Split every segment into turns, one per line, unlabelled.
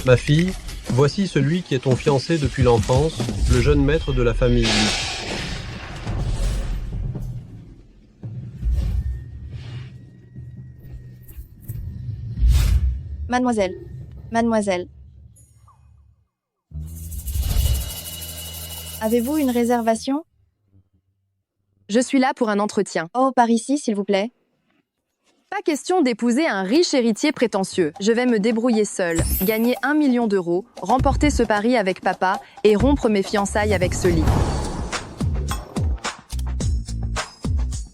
Ma fille, voici celui qui est ton fiancé depuis l'enfance, le jeune maître de la famille.
Mademoiselle. Mademoiselle. Avez-vous une réservation?
Je suis là pour un entretien.
Oh, par ici, s'il vous plaît.
Pas question d'épouser un riche héritier prétentieux. Je vais me débrouiller seule, gagner 1 million d'euros, remporter ce pari avec papa et rompre mes fiançailles avec ce lit.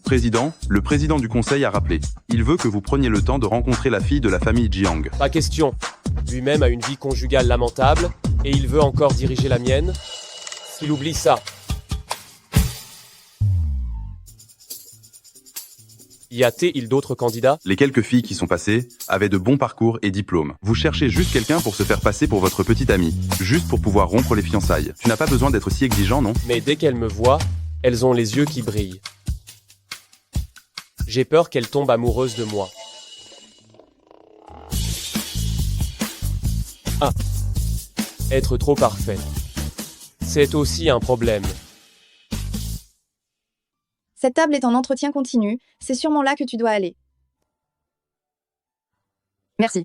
Président, le président du conseil a rappelé. Il veut que vous preniez le temps de rencontrer la fille de la famille Jiang.
Pas question. Lui-même a une vie conjugale lamentable, et il veut encore diriger la mienne. S'il oublie ça. Y a-t-il d'autres candidats?
Les quelques filles qui sont passées avaient de bons parcours et diplômes. Vous cherchez juste quelqu'un pour se faire passer pour votre petite amie, juste pour pouvoir rompre les fiançailles. Tu n'as pas besoin d'être si exigeant, non?
Mais dès qu'elles me voient, elles ont les yeux qui brillent. J'ai peur qu'elles tombent amoureuses de moi. Ah. Être trop parfait. C'est aussi un problème.
Cette table est en entretien continu, c'est sûrement là que tu dois aller.
Merci.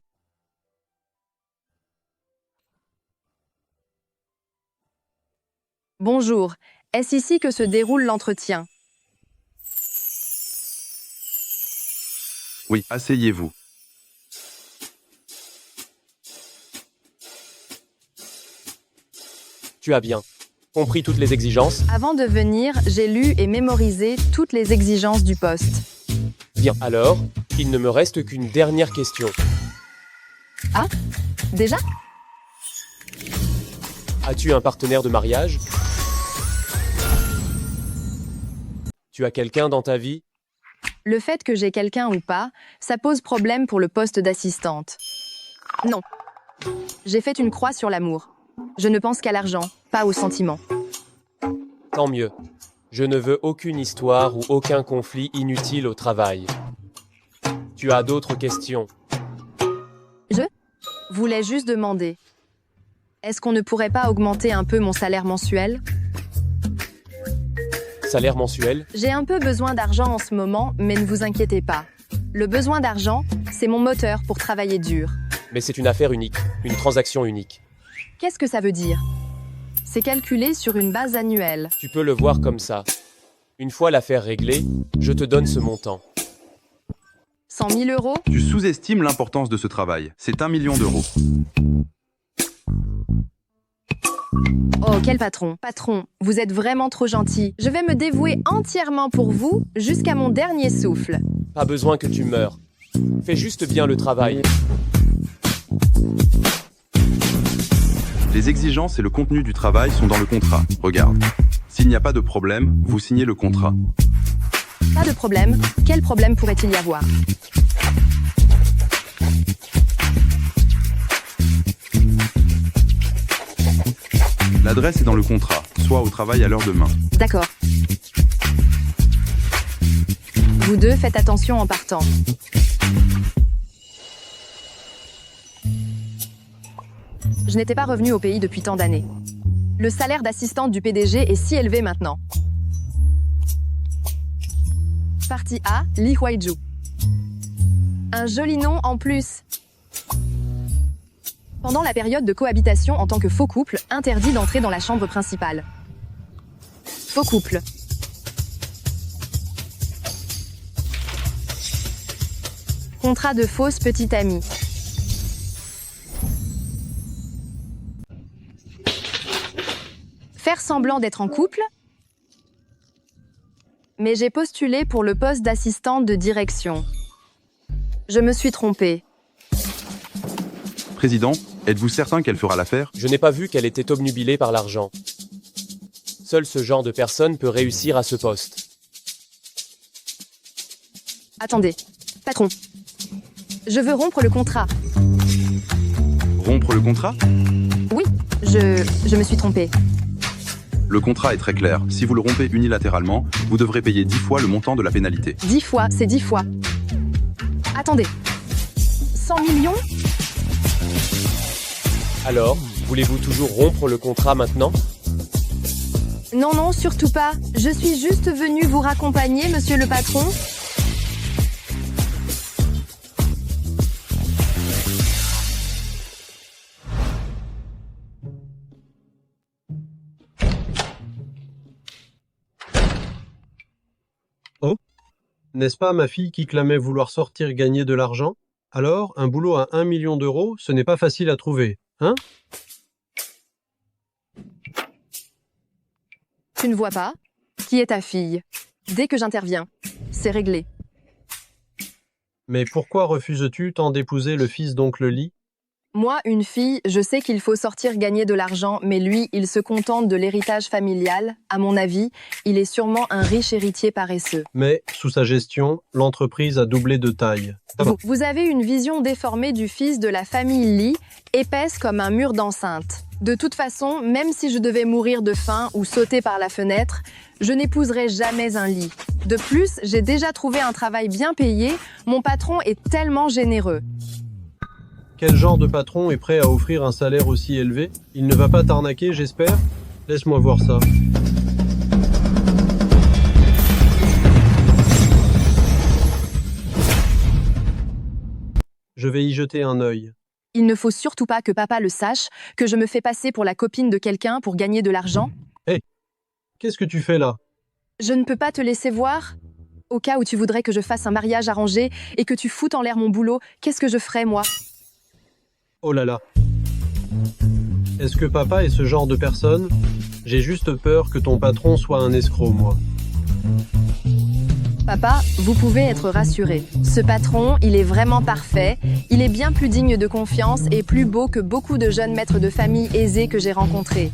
Bonjour, est-ce ici que se déroule l'entretien?
Oui, asseyez-vous.
Tu as bien compris toutes les exigences?
Avant de venir, j'ai lu et mémorisé toutes les exigences du poste.
Bien, alors, il ne me reste qu'une dernière question.
Ah? Déjà?
As-tu un partenaire de mariage? Tu as quelqu'un dans ta vie?
Le fait que j'ai quelqu'un ou pas, ça pose problème pour le poste d'assistante. Non. J'ai fait une croix sur l'amour. Je ne pense qu'à l'argent, pas aux sentiments.
Tant mieux. Je ne veux aucune histoire ou aucun conflit inutile au travail. Tu as d'autres questions?
Je voulais juste demander. Est-ce qu'on ne pourrait pas augmenter un peu mon salaire mensuel?
Salaire mensuel?
J'ai un peu besoin d'argent en ce moment, mais ne vous inquiétez pas. Le besoin d'argent, c'est mon moteur pour travailler dur.
Mais c'est une affaire unique, une transaction unique.
Qu'est-ce que ça veut dire? C'est calculé sur une base annuelle.
Tu peux le voir comme ça. Une fois l'affaire réglée, je te donne ce montant.
100 000 euros?
Tu sous-estimes l'importance de ce travail. C'est 1 million d'euros.
Oh, quel patron! Patron, vous êtes vraiment trop gentil. Je vais me dévouer entièrement pour vous, jusqu'à mon dernier souffle.
Pas besoin que tu meures. Fais juste bien le travail.
Les exigences et le contenu du travail sont dans le contrat. Regarde. S'il n'y a pas de problème, vous signez le contrat.
Pas de problème. Quel problème pourrait-il y avoir?
L'adresse est dans le contrat, soit au travail à l'heure de main.
D'accord. Vous deux, faites attention en partant. Je n'étais pas revenue au pays depuis tant d'années. Le salaire d'assistante du PDG est si élevé maintenant. Partie A, Li Huaiju. Un joli nom en plus. Pendant la période de cohabitation en tant que faux couple, interdit d'entrer dans la chambre principale. Faux couple. Contrat de fausse petite amie. Faire semblant d'être en couple? Mais j'ai postulé pour le poste d'assistante de direction. Je me suis trompée.
Président, êtes-vous certain qu'elle fera l'affaire?
Je n'ai pas vu qu'elle était obnubilée par l'argent. Seul ce genre de personne peut réussir à ce poste.
Attendez, patron. Je veux rompre le contrat.
Rompre le contrat?
Oui, je me suis trompée.
Le contrat est très clair. Si vous le rompez unilatéralement, vous devrez payer 10 fois le montant de la pénalité.
10 fois, c'est 10 fois. Attendez. 100 millions?
Alors, voulez-vous toujours rompre le contrat maintenant?
Non, non, surtout pas. Je suis juste venue vous raccompagner, monsieur le patron.
N'est-ce pas ma fille qui clamait vouloir sortir gagner de l'argent? Alors, un boulot à 1 million d'euros, ce n'est pas facile à trouver, hein?
Tu ne vois pas? Qui est ta fille? Dès que j'interviens, c'est réglé.
Mais pourquoi refuses-tu tant d'épouser le fils d'oncle Lee?
Moi, une fille, je sais qu'il faut sortir gagner de l'argent, mais lui, il se contente de l'héritage familial. À mon avis, il est sûrement un riche héritier paresseux.
Mais, sous sa gestion, l'entreprise a doublé de taille.
Vous avez une vision déformée du fils de la famille Lee, épaisse comme un mur d'enceinte. De toute façon, même si je devais mourir de faim ou sauter par la fenêtre, je n'épouserai jamais un Lee. De plus, j'ai déjà trouvé un travail bien payé, mon patron est tellement généreux.
Quel genre de patron est prêt à offrir un salaire aussi élevé? Il ne va pas t'arnaquer, j'espère? Laisse-moi voir ça. Je vais y jeter un œil.
Il ne faut surtout pas que papa le sache, que je me fais passer pour la copine de quelqu'un pour gagner de l'argent.
Qu'est-ce que tu fais là?
Je ne peux pas te laisser voir. Au cas où tu voudrais que je fasse un mariage arrangé et que tu foutes en l'air mon boulot, qu'est-ce que je ferais, moi?
Oh là là. Est-ce que papa est ce genre de personne? J'ai juste peur que ton patron soit un escroc, moi.
Papa, vous pouvez être rassuré. Ce patron, il est vraiment parfait. Il est bien plus digne de confiance et plus beau que beaucoup de jeunes maîtres de famille aisés que j'ai rencontrés.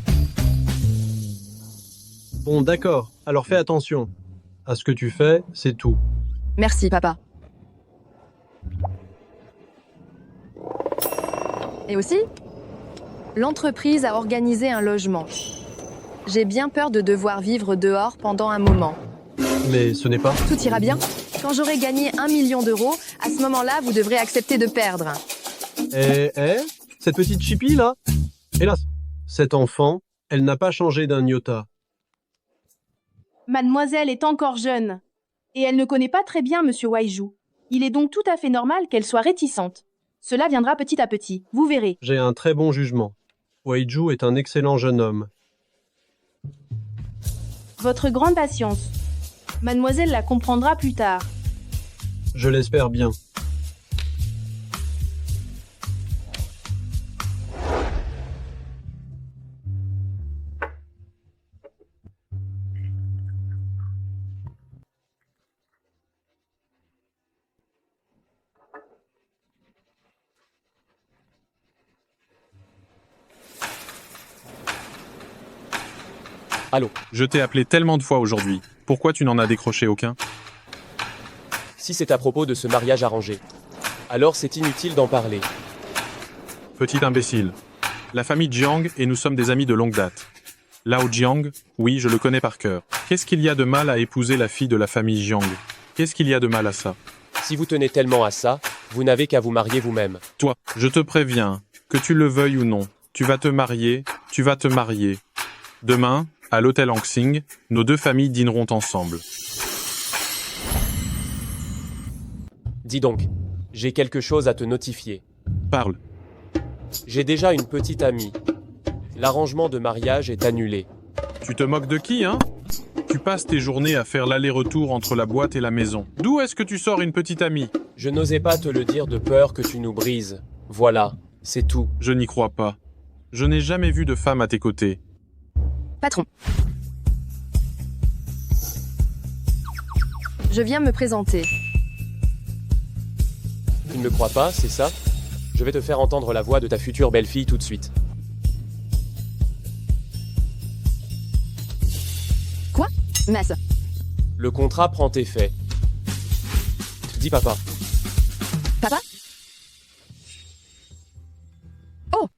Bon, d'accord. Alors fais attention. À ce que tu fais, c'est tout.
Merci, papa. Et aussi, l'entreprise a organisé un logement. J'ai bien peur de devoir vivre dehors pendant un moment.
Mais ce n'est pas...
Tout ira bien. Quand j'aurai gagné 1 million d'euros, à ce moment-là, vous devrez accepter de perdre.
Cette petite chipie là? Hélas, cet enfant, elle n'a pas changé d'un iota.
Mademoiselle est encore jeune. Et elle ne connaît pas très bien Monsieur Waiju. Il est donc tout à fait normal qu'elle soit réticente. Cela viendra petit à petit, vous verrez.
J'ai un très bon jugement. Waiju est un excellent jeune homme.
Votre grande patience. Mademoiselle la comprendra plus tard.
Je l'espère bien.
Allô?
Je t'ai appelé tellement de fois aujourd'hui. Pourquoi tu n'en as décroché aucun?
Si c'est à propos de ce mariage arrangé, alors c'est inutile d'en parler.
Petit imbécile. La famille Jiang et nous sommes des amis de longue date. Lao Jiang, oui, je le connais par cœur. Qu'est-ce qu'il y a de mal à épouser la fille de la famille Jiang? Qu'est-ce qu'il y a de mal à ça?
Si vous tenez tellement à ça, vous n'avez qu'à vous marier vous-même.
Toi, je te préviens, que tu le veuilles ou non, tu vas te marier, tu vas te marier. Demain, à l'hôtel Hangsing, nos deux familles dîneront ensemble.
Dis donc, j'ai quelque chose à te notifier.
Parle.
J'ai déjà une petite amie. L'arrangement de mariage est annulé.
Tu te moques de qui, hein? Tu passes tes journées à faire l'aller-retour entre la boîte et la maison. D'où est-ce que tu sors une petite amie?
Je n'osais pas te le dire de peur que tu nous brises. Voilà, c'est tout.
Je n'y crois pas. Je n'ai jamais vu de femme à tes côtés.
Patron. Je viens me présenter.
Tu ne me crois pas, c'est ça? Je vais te faire entendre la voix de ta future belle-fille tout de suite.
Quoi? Mas.
Le contrat prend effet. Dis papa.
Papa? Oh!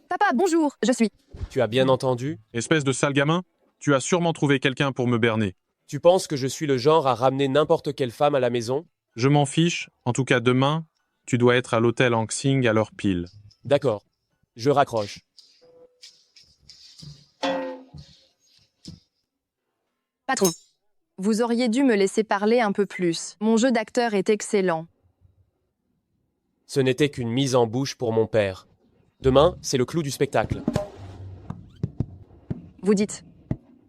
Papa, bonjour, je suis...
Tu as bien entendu?
Espèce de sale gamin, tu as sûrement trouvé quelqu'un pour me berner.
Tu penses que je suis le genre à ramener n'importe quelle femme à la maison?
Je m'en fiche, en tout cas demain, tu dois être à l'hôtel Hangsing à l'heure pile.
D'accord. Je raccroche.
Patron, vous auriez dû me laisser parler un peu plus. Mon jeu d'acteur est excellent.
Ce n'était qu'une mise en bouche pour mon père. Demain, c'est le clou du spectacle.
Vous dites,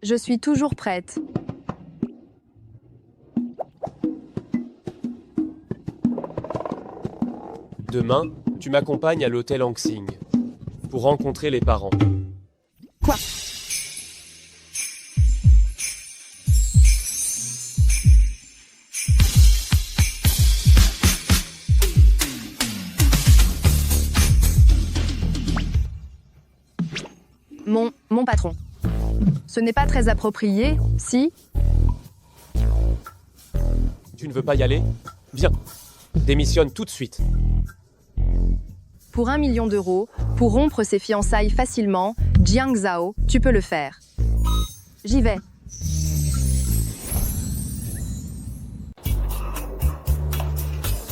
je suis toujours prête.
Demain, tu m'accompagnes à l'hôtel Hangsing pour rencontrer les parents.
Quoi? Mon patron. Ce n'est pas très approprié, si?
Tu ne veux pas y aller? Viens. Démissionne tout de suite.
Pour 1 million d'euros, pour rompre ses fiançailles facilement, Jiang Zhao, tu peux le faire. J'y vais.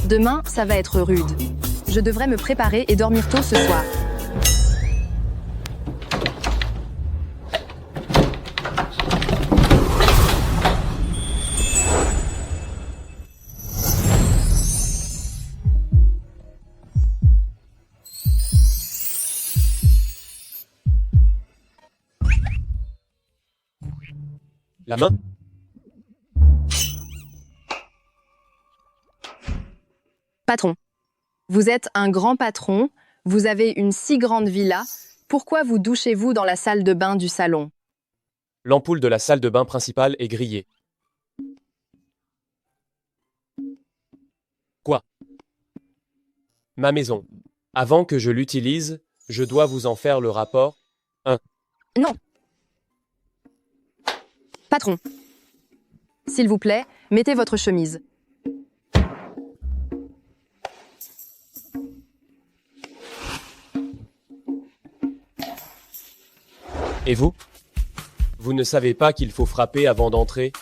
Demain, ça va être rude. Je devrais me préparer et dormir tôt ce soir.
La main?
Patron, vous êtes un grand patron, vous avez une si grande villa, pourquoi vous douchez-vous dans la salle de bain du salon?
L'ampoule de la salle de bain principale est grillée. Quoi? Ma maison. Avant que je l'utilise, je dois vous en faire le rapport.
Non. Patron, s'il vous plaît, mettez votre chemise.
Et vous? Vous ne savez pas qu'il faut frapper avant d'entrer?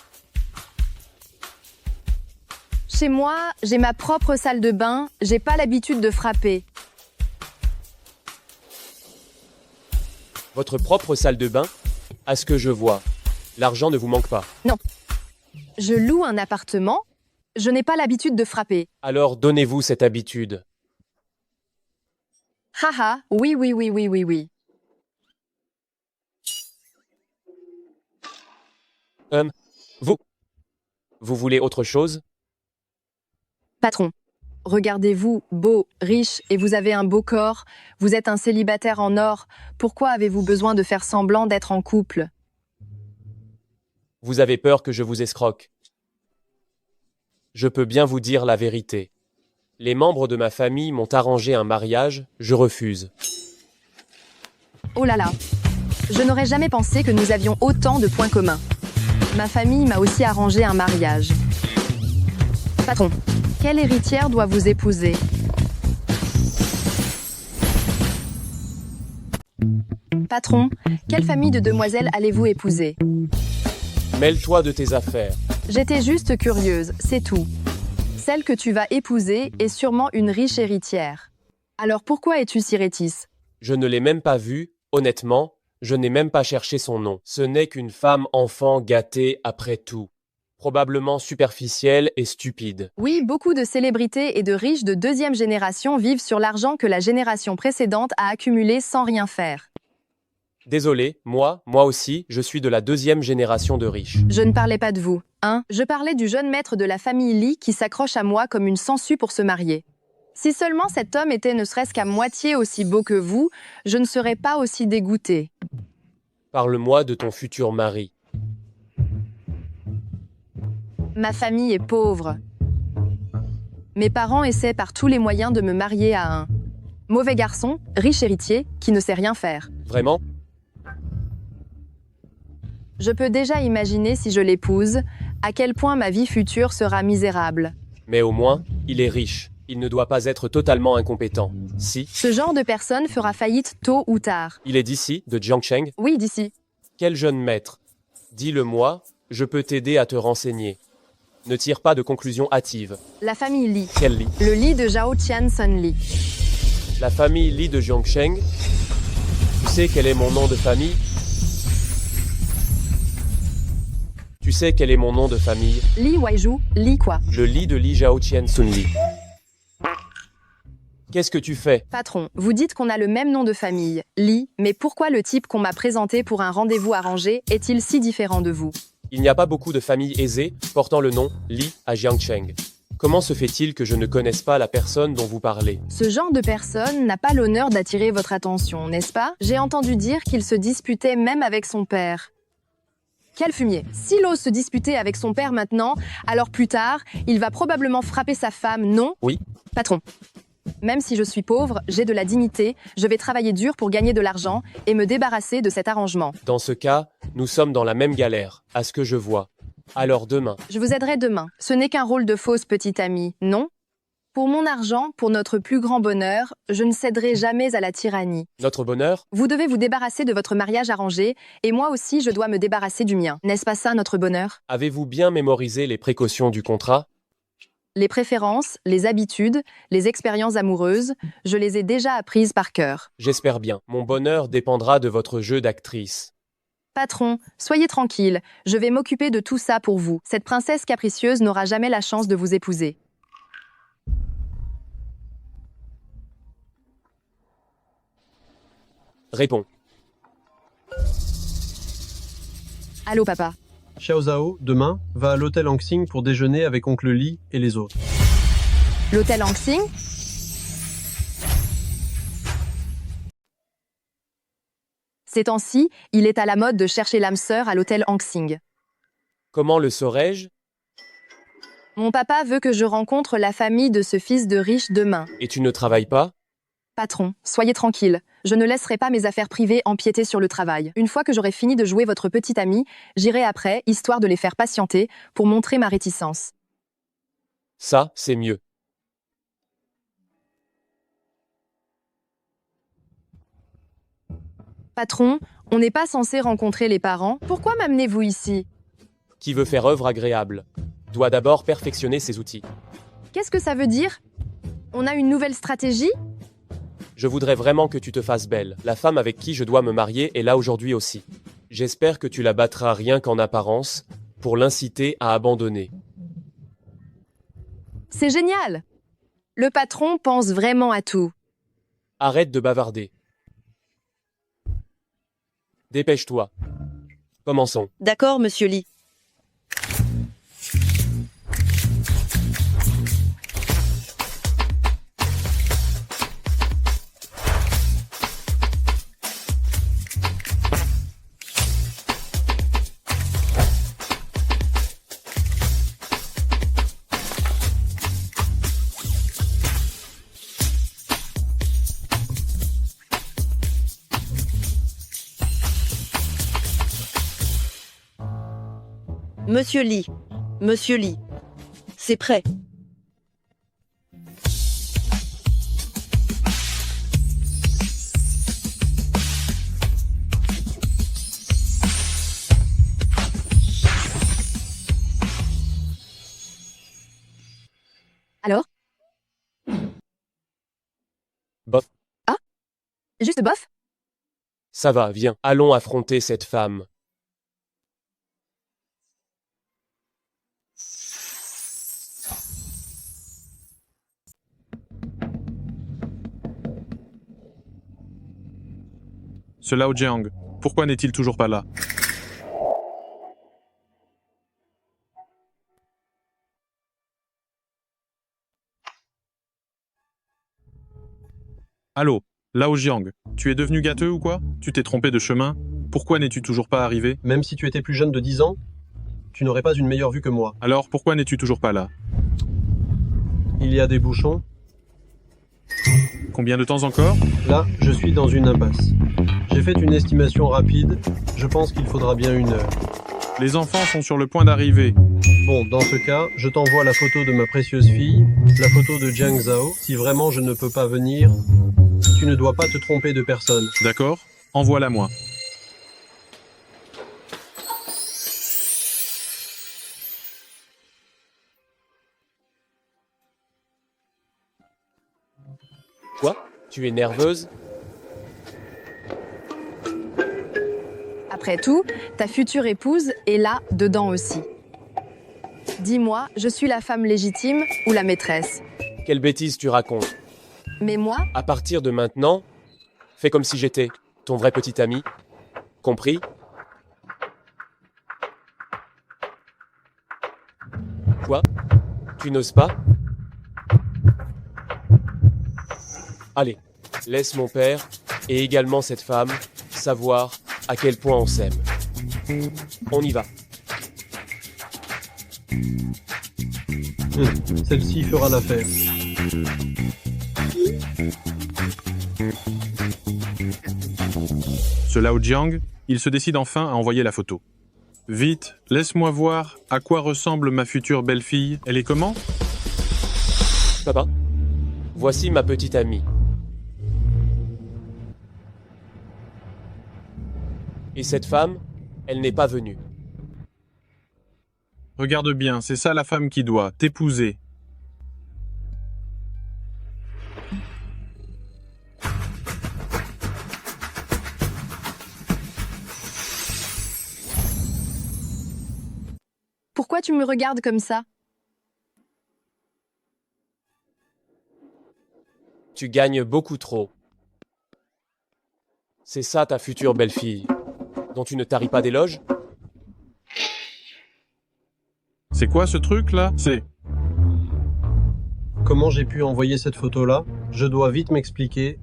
Chez moi, j'ai ma propre salle de bain, j'ai pas l'habitude de frapper.
Votre propre salle de bain? À ce que je vois, l'argent ne vous manque pas.
Je loue un appartement, je n'ai pas l'habitude de frapper.
Alors donnez-vous cette habitude.
Haha, oui, oui, oui, oui, oui, oui.
Vous voulez autre chose?
Patron, regardez-vous, beau, riche, et vous avez un beau corps, vous êtes un célibataire en or, pourquoi avez-vous besoin de faire semblant d'être en couple?
Vous avez peur que je vous escroque. Je peux bien vous dire la vérité. Les membres de ma famille m'ont arrangé un mariage, je refuse.
Oh là là, je n'aurais jamais pensé que nous avions autant de points communs. Ma famille m'a aussi arrangé un mariage. Patron, quelle héritière doit vous épouser? Patron, quelle famille de demoiselles allez-vous épouser?
Mêle-toi de tes affaires.
J'étais juste curieuse, c'est tout. Celle que tu vas épouser est sûrement une riche héritière. Alors pourquoi es-tu si rétisse?
Je ne l'ai même pas vue, honnêtement, je n'ai même pas cherché son nom. Ce n'est qu'une femme enfant gâtée après tout. Probablement superficielle et stupide.
Oui, beaucoup de célébrités et de riches de deuxième génération vivent sur l'argent que la génération précédente a accumulé sans rien faire.
Désolé, moi aussi, je suis de la deuxième génération de riches.
Je ne parlais pas de vous, hein? Je parlais du jeune maître de la famille Lee qui s'accroche à moi comme une sangsue pour se marier. Si seulement cet homme était ne serait-ce qu'à moitié aussi beau que vous, je ne serais pas aussi dégoûtée.
Parle-moi de ton futur mari.
Ma famille est pauvre. Mes parents essaient par tous les moyens de me marier à un mauvais garçon, riche héritier, qui ne sait rien faire.
Vraiment?
Je peux déjà imaginer, si je l'épouse, à quel point ma vie future sera misérable.
Mais au moins, il est riche. Il ne doit pas être totalement incompétent. Si.
Ce genre de personne fera faillite tôt ou tard.
Il est d'ici, de Jiangcheng?
Oui, d'ici.
Quel jeune maître? Dis-le-moi, je peux t'aider à te renseigner. Ne tire pas de conclusions hâtives.
La famille Li.
Quel Li?
Le Li de Zhao Tian Sun Li.
La famille Li de Jiangcheng? Tu sais quel est mon nom de famille? Tu sais quel est mon nom de famille?
Li Waiju, Li quoi?
Le Li de Li Zhaotian Sun Li. Qu'est-ce que tu fais?
Patron, vous dites qu'on a le même nom de famille, Li, mais pourquoi le type qu'on m'a présenté pour un rendez-vous arrangé est-il si différent de vous?
Il n'y a pas beaucoup de familles aisées portant le nom Li à Jiangcheng. Comment se fait-il que je ne connaisse pas la personne dont vous parlez?
Ce genre de personne n'a pas l'honneur d'attirer votre attention, n'est-ce pas? J'ai entendu dire qu'il se disputait même avec son père. Quel fumier! S'il ose se disputer avec son père maintenant, alors plus tard, il va probablement frapper sa femme, non?
Oui.
Patron, même si je suis pauvre, j'ai de la dignité, je vais travailler dur pour gagner de l'argent et me débarrasser de cet arrangement.
Dans ce cas, nous sommes dans la même galère, à ce que je vois. Alors demain,
Je vous aiderai demain. Ce n'est qu'un rôle de fausse petite amie, non? Pour mon argent, pour notre plus grand bonheur, je ne céderai jamais à la tyrannie.
notre bonheur?
Vous devez vous débarrasser de votre mariage arrangé, et moi aussi je dois me débarrasser du mien. N'est-ce pas ça notre bonheur?
Avez-vous bien mémorisé les précautions du contrat?
Les préférences, les habitudes, les expériences amoureuses, je les ai déjà apprises par cœur.
J'espère bien. Mon bonheur dépendra de votre jeu d'actrice.
Patron, soyez tranquille, je vais m'occuper de tout ça pour vous. Cette princesse capricieuse n'aura jamais la chance de vous épouser.
Réponds.
Allô papa?
Xiao Zhao, demain, va à l'hôtel Hangsing pour déjeuner avec oncle Li et les autres.
L'hôtel Hangsing? Ces temps-ci, il est à la mode de chercher l'âme sœur à l'hôtel Hangsing.
Comment le saurais-je?
Mon papa veut que je rencontre la famille de ce fils de riche demain.
Et tu ne travailles pas?
Patron, soyez tranquille, je ne laisserai pas mes affaires privées empiéter sur le travail. Une fois que j'aurai fini de jouer votre petite amie, j'irai après, histoire de les faire patienter, pour montrer ma réticence.
Ça, c'est mieux.
Patron, on n'est pas censé rencontrer les parents. Pourquoi m'amenez-vous ici?
Qui veut faire œuvre agréable doit d'abord perfectionner ses outils.
Qu'est-ce que ça veut dire? On a une nouvelle stratégie?
Je voudrais vraiment que tu te fasses belle. La femme avec qui je dois me marier est là aujourd'hui aussi. J'espère que tu la battras rien qu'en apparence, pour l'inciter à abandonner.
C'est génial! Le patron pense vraiment à tout.
Arrête de bavarder. Dépêche-toi. Commençons.
D'accord, monsieur Li. Monsieur Li. Monsieur Li. C'est prêt.
Alors?
Bof.
Ah? Juste bof?
Ça va, viens. Allons affronter cette femme.
Ce Lao Jiang, pourquoi n'est-il toujours pas là? Allô, Lao Jiang, tu es devenu gâteux ou quoi? Tu t'es trompé de chemin? Pourquoi n'es-tu toujours pas arrivé?
Même si tu étais plus jeune de 10 ans, tu n'aurais pas une meilleure vue que moi.
Alors, pourquoi n'es-tu toujours pas là?
Il y a des bouchons.
Combien de temps encore?
Là, je suis dans une impasse. J'ai fait une estimation rapide. Je pense qu'il faudra bien 1 heure.
Les enfants sont sur le point d'arriver.
Bon, dans ce cas, je t'envoie la photo de ma précieuse fille, la photo de Jiang Zhao. Si vraiment je ne peux pas venir, tu ne dois pas te tromper de personne.
D'accord? Envoie-la moi.
Quoi? Tu es nerveuse?
Après tout, ta future épouse est là, dedans aussi. Dis-moi, je suis la femme légitime ou la maîtresse?
Quelle bêtise tu racontes?
Mais moi,
À partir de maintenant, fais comme si j'étais ton vrai petit ami. Compris? Quoi? Tu n'oses pas? Allez, laisse mon père, et également cette femme, savoir à quel point on s'aime. On y va.
Celle-ci fera l'affaire.
Ce Lao Jiang, il se décide enfin à envoyer la photo. Vite, laisse-moi voir à quoi ressemble ma future belle-fille. Elle est comment?
Papa, voici ma petite amie. Et cette femme, elle n'est pas venue.
Regarde bien, c'est ça la femme qui doit t'épouser.
pourquoi tu me regardes comme ça?
Tu gagnes beaucoup trop. C'est ça ta future belle-fille, dont tu ne taris pas d'éloges?
C'est quoi ce truc là? C'est...
Comment j'ai pu envoyer cette photo-là? Je dois vite m'expliquer.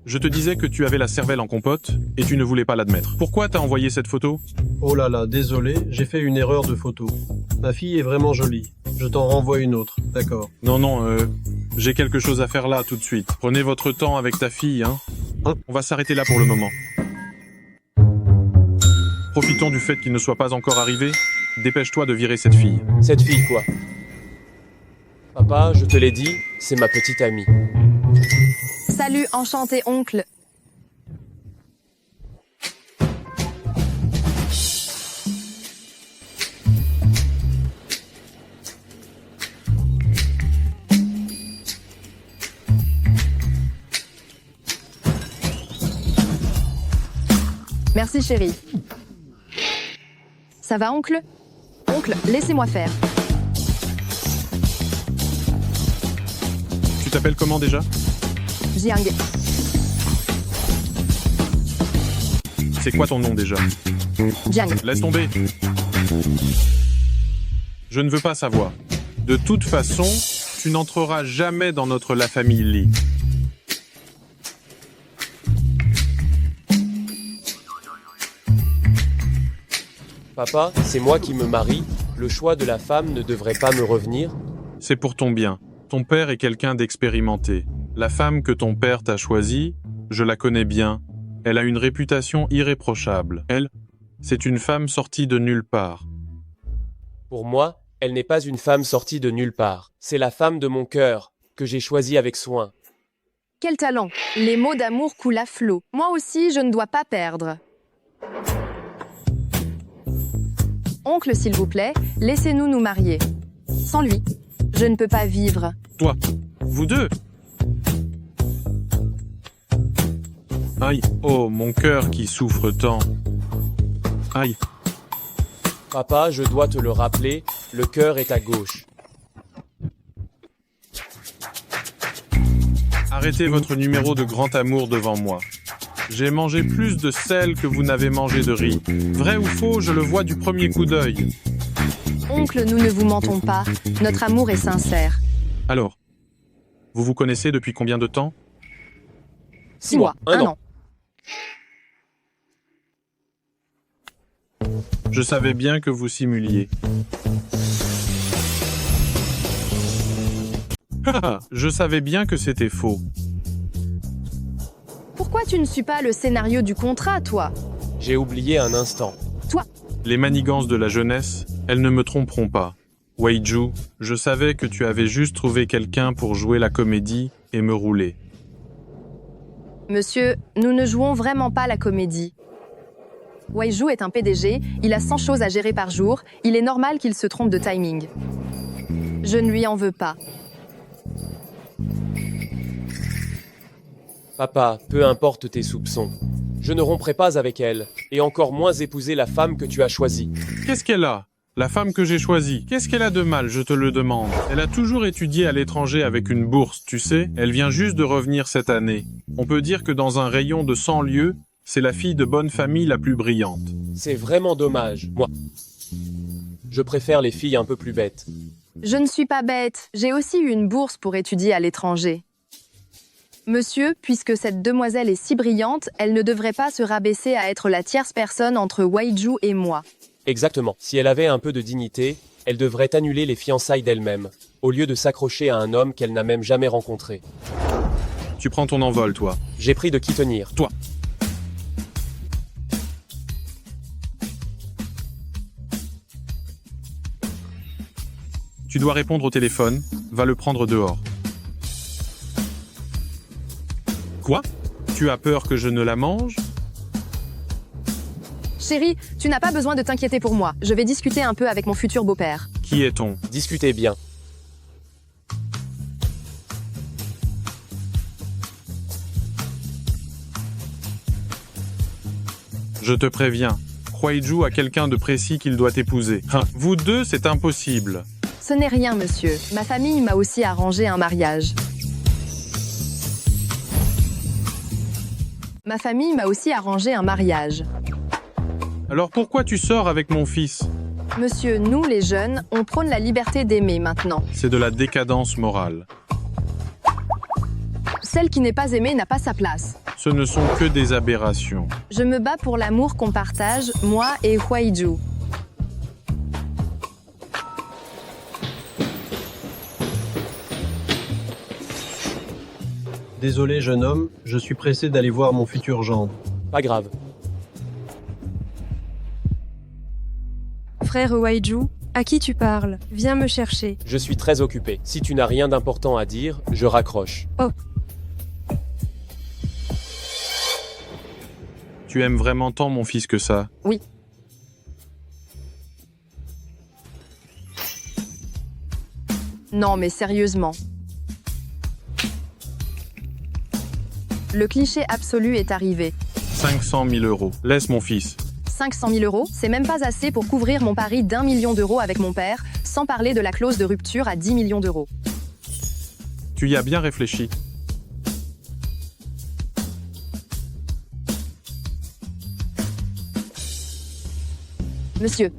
Je te disais que tu avais la cervelle en compote et tu ne voulais pas l'admettre. Pourquoi t'as envoyé cette photo?
Oh là là, désolé, j'ai fait une erreur de photo. Ma fille est vraiment jolie. Je t'en renvoie une autre, d'accord.
Non, j'ai quelque chose à faire là tout de suite. Prenez votre temps avec ta fille, hein. On va s'arrêter là pour le moment. Profitons du fait qu'il ne soit pas encore arrivé. Dépêche-toi de virer cette fille.
Cette fille, quoi? Papa, je te l'ai dit, c'est ma petite amie.
Salut, enchanté, oncle. Merci, chérie. Ça va, oncle? Oncle, laissez-moi faire.
Tu t'appelles comment déjà?
Jiang.
C'est quoi ton nom déjà?
Jiang.
Laisse tomber. Je ne veux pas savoir. De toute façon, tu n'entreras jamais dans notre La Famille Lee.
Papa, c'est moi qui me marie. Le choix de la femme ne devrait pas me revenir.
C'est pour ton bien. Ton père est quelqu'un d'expérimenté. La femme que ton père t'a choisie, je la connais bien. Elle a une réputation irréprochable. Elle, c'est une femme sortie de nulle part.
Pour moi, elle n'est pas une femme sortie de nulle part. C'est la femme de mon cœur, que j'ai choisie avec soin.
Quel talent! Les mots d'amour coulent à flot. Moi aussi, je ne dois pas perdre. Oncle, s'il vous plaît, laissez-nous nous marier. Sans lui, je ne peux pas vivre.
Toi, vous deux. Aïe, oh, mon cœur qui souffre tant. Aïe,
Papa, je dois te le rappeler, le cœur est à gauche.
arrêtez votre numéro de grand amour devant moi. J'ai mangé plus de sel que vous n'avez mangé de riz. Vrai ou faux, je le vois du premier coup d'œil.
Oncle, nous ne vous mentons pas. Notre amour est sincère.
Alors, vous vous connaissez depuis combien de temps?
6 mois, un an.
Je savais bien que vous simuliez. Je savais bien que c'était faux.
Pourquoi tu ne suis pas le scénario du contrat, toi?
J'ai oublié un instant.
Les manigances de la jeunesse, elles ne me tromperont pas. Weiju, je savais que tu avais juste trouvé quelqu'un pour jouer la comédie et me rouler.
Monsieur, nous ne jouons vraiment pas la comédie. Weiju est un PDG, il a 100 choses à gérer par jour, il est normal qu'il se trompe de timing. Je ne lui en veux pas.
Papa, peu importe tes soupçons. Je ne romprai pas avec elle, et encore moins épouser la femme que tu as choisie.
Qu'est-ce qu'elle a? La femme que j'ai choisie, qu'est-ce qu'elle a de mal, je te le demande? Elle a toujours étudié à l'étranger avec une bourse, tu sais. Elle vient juste de revenir cette année. On peut dire que dans un rayon de 100 lieues, c'est la fille de bonne famille la plus brillante.
C'est vraiment dommage, moi. Je préfère les filles un peu plus bêtes.
Je ne suis pas bête, j'ai aussi eu une bourse pour étudier à l'étranger. Monsieur, puisque cette demoiselle est si brillante, elle ne devrait pas se rabaisser à être la tierce personne entre Waiju et moi.
Exactement. Si elle avait un peu de dignité, elle devrait annuler les fiançailles d'elle-même, au lieu de s'accrocher à un homme qu'elle n'a même jamais rencontré.
Tu prends ton envol, toi.
J'ai pris de qui tenir.
Toi. Tu dois répondre au téléphone, va le prendre dehors. Quoi? Tu as peur que je ne la mange?
Chérie, tu n'as pas besoin de t'inquiéter pour moi. Je vais discuter un peu avec mon futur beau-père.
Qui est-on?
Discutez bien.
Je te préviens, Huaiju a quelqu'un de précis qu'il doit épouser. Vous deux, c'est impossible.
Ce n'est rien, monsieur. Ma famille m'a aussi arrangé un mariage. Ma famille m'a aussi arrangé un mariage.
Alors pourquoi tu sors avec mon fils?
Monsieur, nous les jeunes, on prône la liberté d'aimer maintenant.
C'est de la décadence morale.
Celle qui n'est pas aimée n'a pas sa place.
Ce ne sont que des aberrations.
Je me bats pour l'amour qu'on partage, moi et Huaiju.
Désolé, jeune homme, je suis pressé d'aller voir mon futur gendre.
Pas grave.
Frère Waiju, à qui tu parles? Viens me chercher.
Je suis très occupé. Si tu n'as rien d'important à dire, je raccroche.
Oh.
Tu aimes vraiment tant mon fils que ça?
Oui. Non, mais sérieusement. Le cliché absolu est arrivé.
500 000 euros. Laisse mon fils.
500 000 euros, c'est même pas assez pour couvrir mon pari d'1 million d'euros avec mon père, sans parler de la clause de rupture à 10 millions d'euros.
Tu y as bien réfléchi.
Monsieur,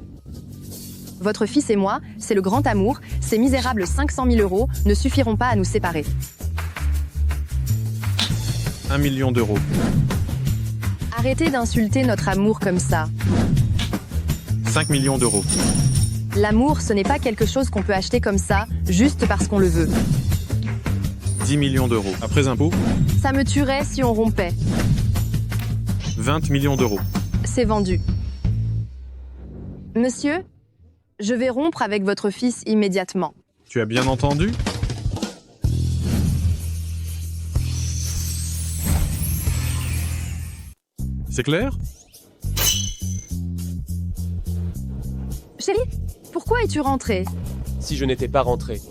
votre fils et moi, c'est le grand amour, ces misérables 500 000 euros ne suffiront pas à nous séparer.
1 million d'euros.
Arrêtez d'insulter notre amour comme ça.
5 millions d'euros.
L'amour, ce n'est pas quelque chose qu'on peut acheter comme ça, juste parce qu'on le veut.
10 millions d'euros. Après impôt,
Ça me tuerait si on rompait.
20 millions d'euros.
C'est vendu. Monsieur, je vais rompre avec votre fils immédiatement.
Tu as bien entendu? C'est clair?
Chérie, pourquoi es-tu rentrée?
Si je n'étais pas rentré,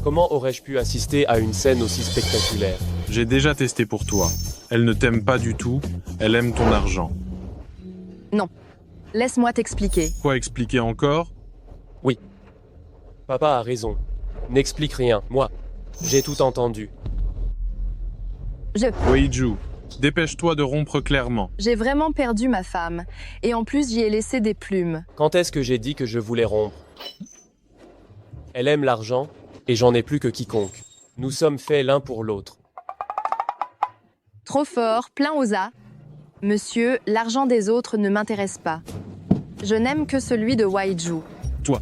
comment aurais-je pu assister à une scène aussi spectaculaire?
J'ai déjà testé pour toi. Elle ne t'aime pas du tout, elle aime ton argent.
Non. Laisse-moi t'expliquer.
Quoi expliquer encore?
Papa a raison. N'explique rien, moi. J'ai tout entendu.
Waiju, dépêche-toi de rompre clairement.
J'ai vraiment perdu ma femme. Et en plus, j'y ai laissé des plumes.
Quand est-ce que j'ai dit que je voulais rompre? Elle aime l'argent, et j'en ai plus que quiconque. Nous sommes faits l'un pour l'autre.
Trop fort, plein aux as. Monsieur, l'argent des autres ne m'intéresse pas. Je n'aime que celui de Waiju.
Toi.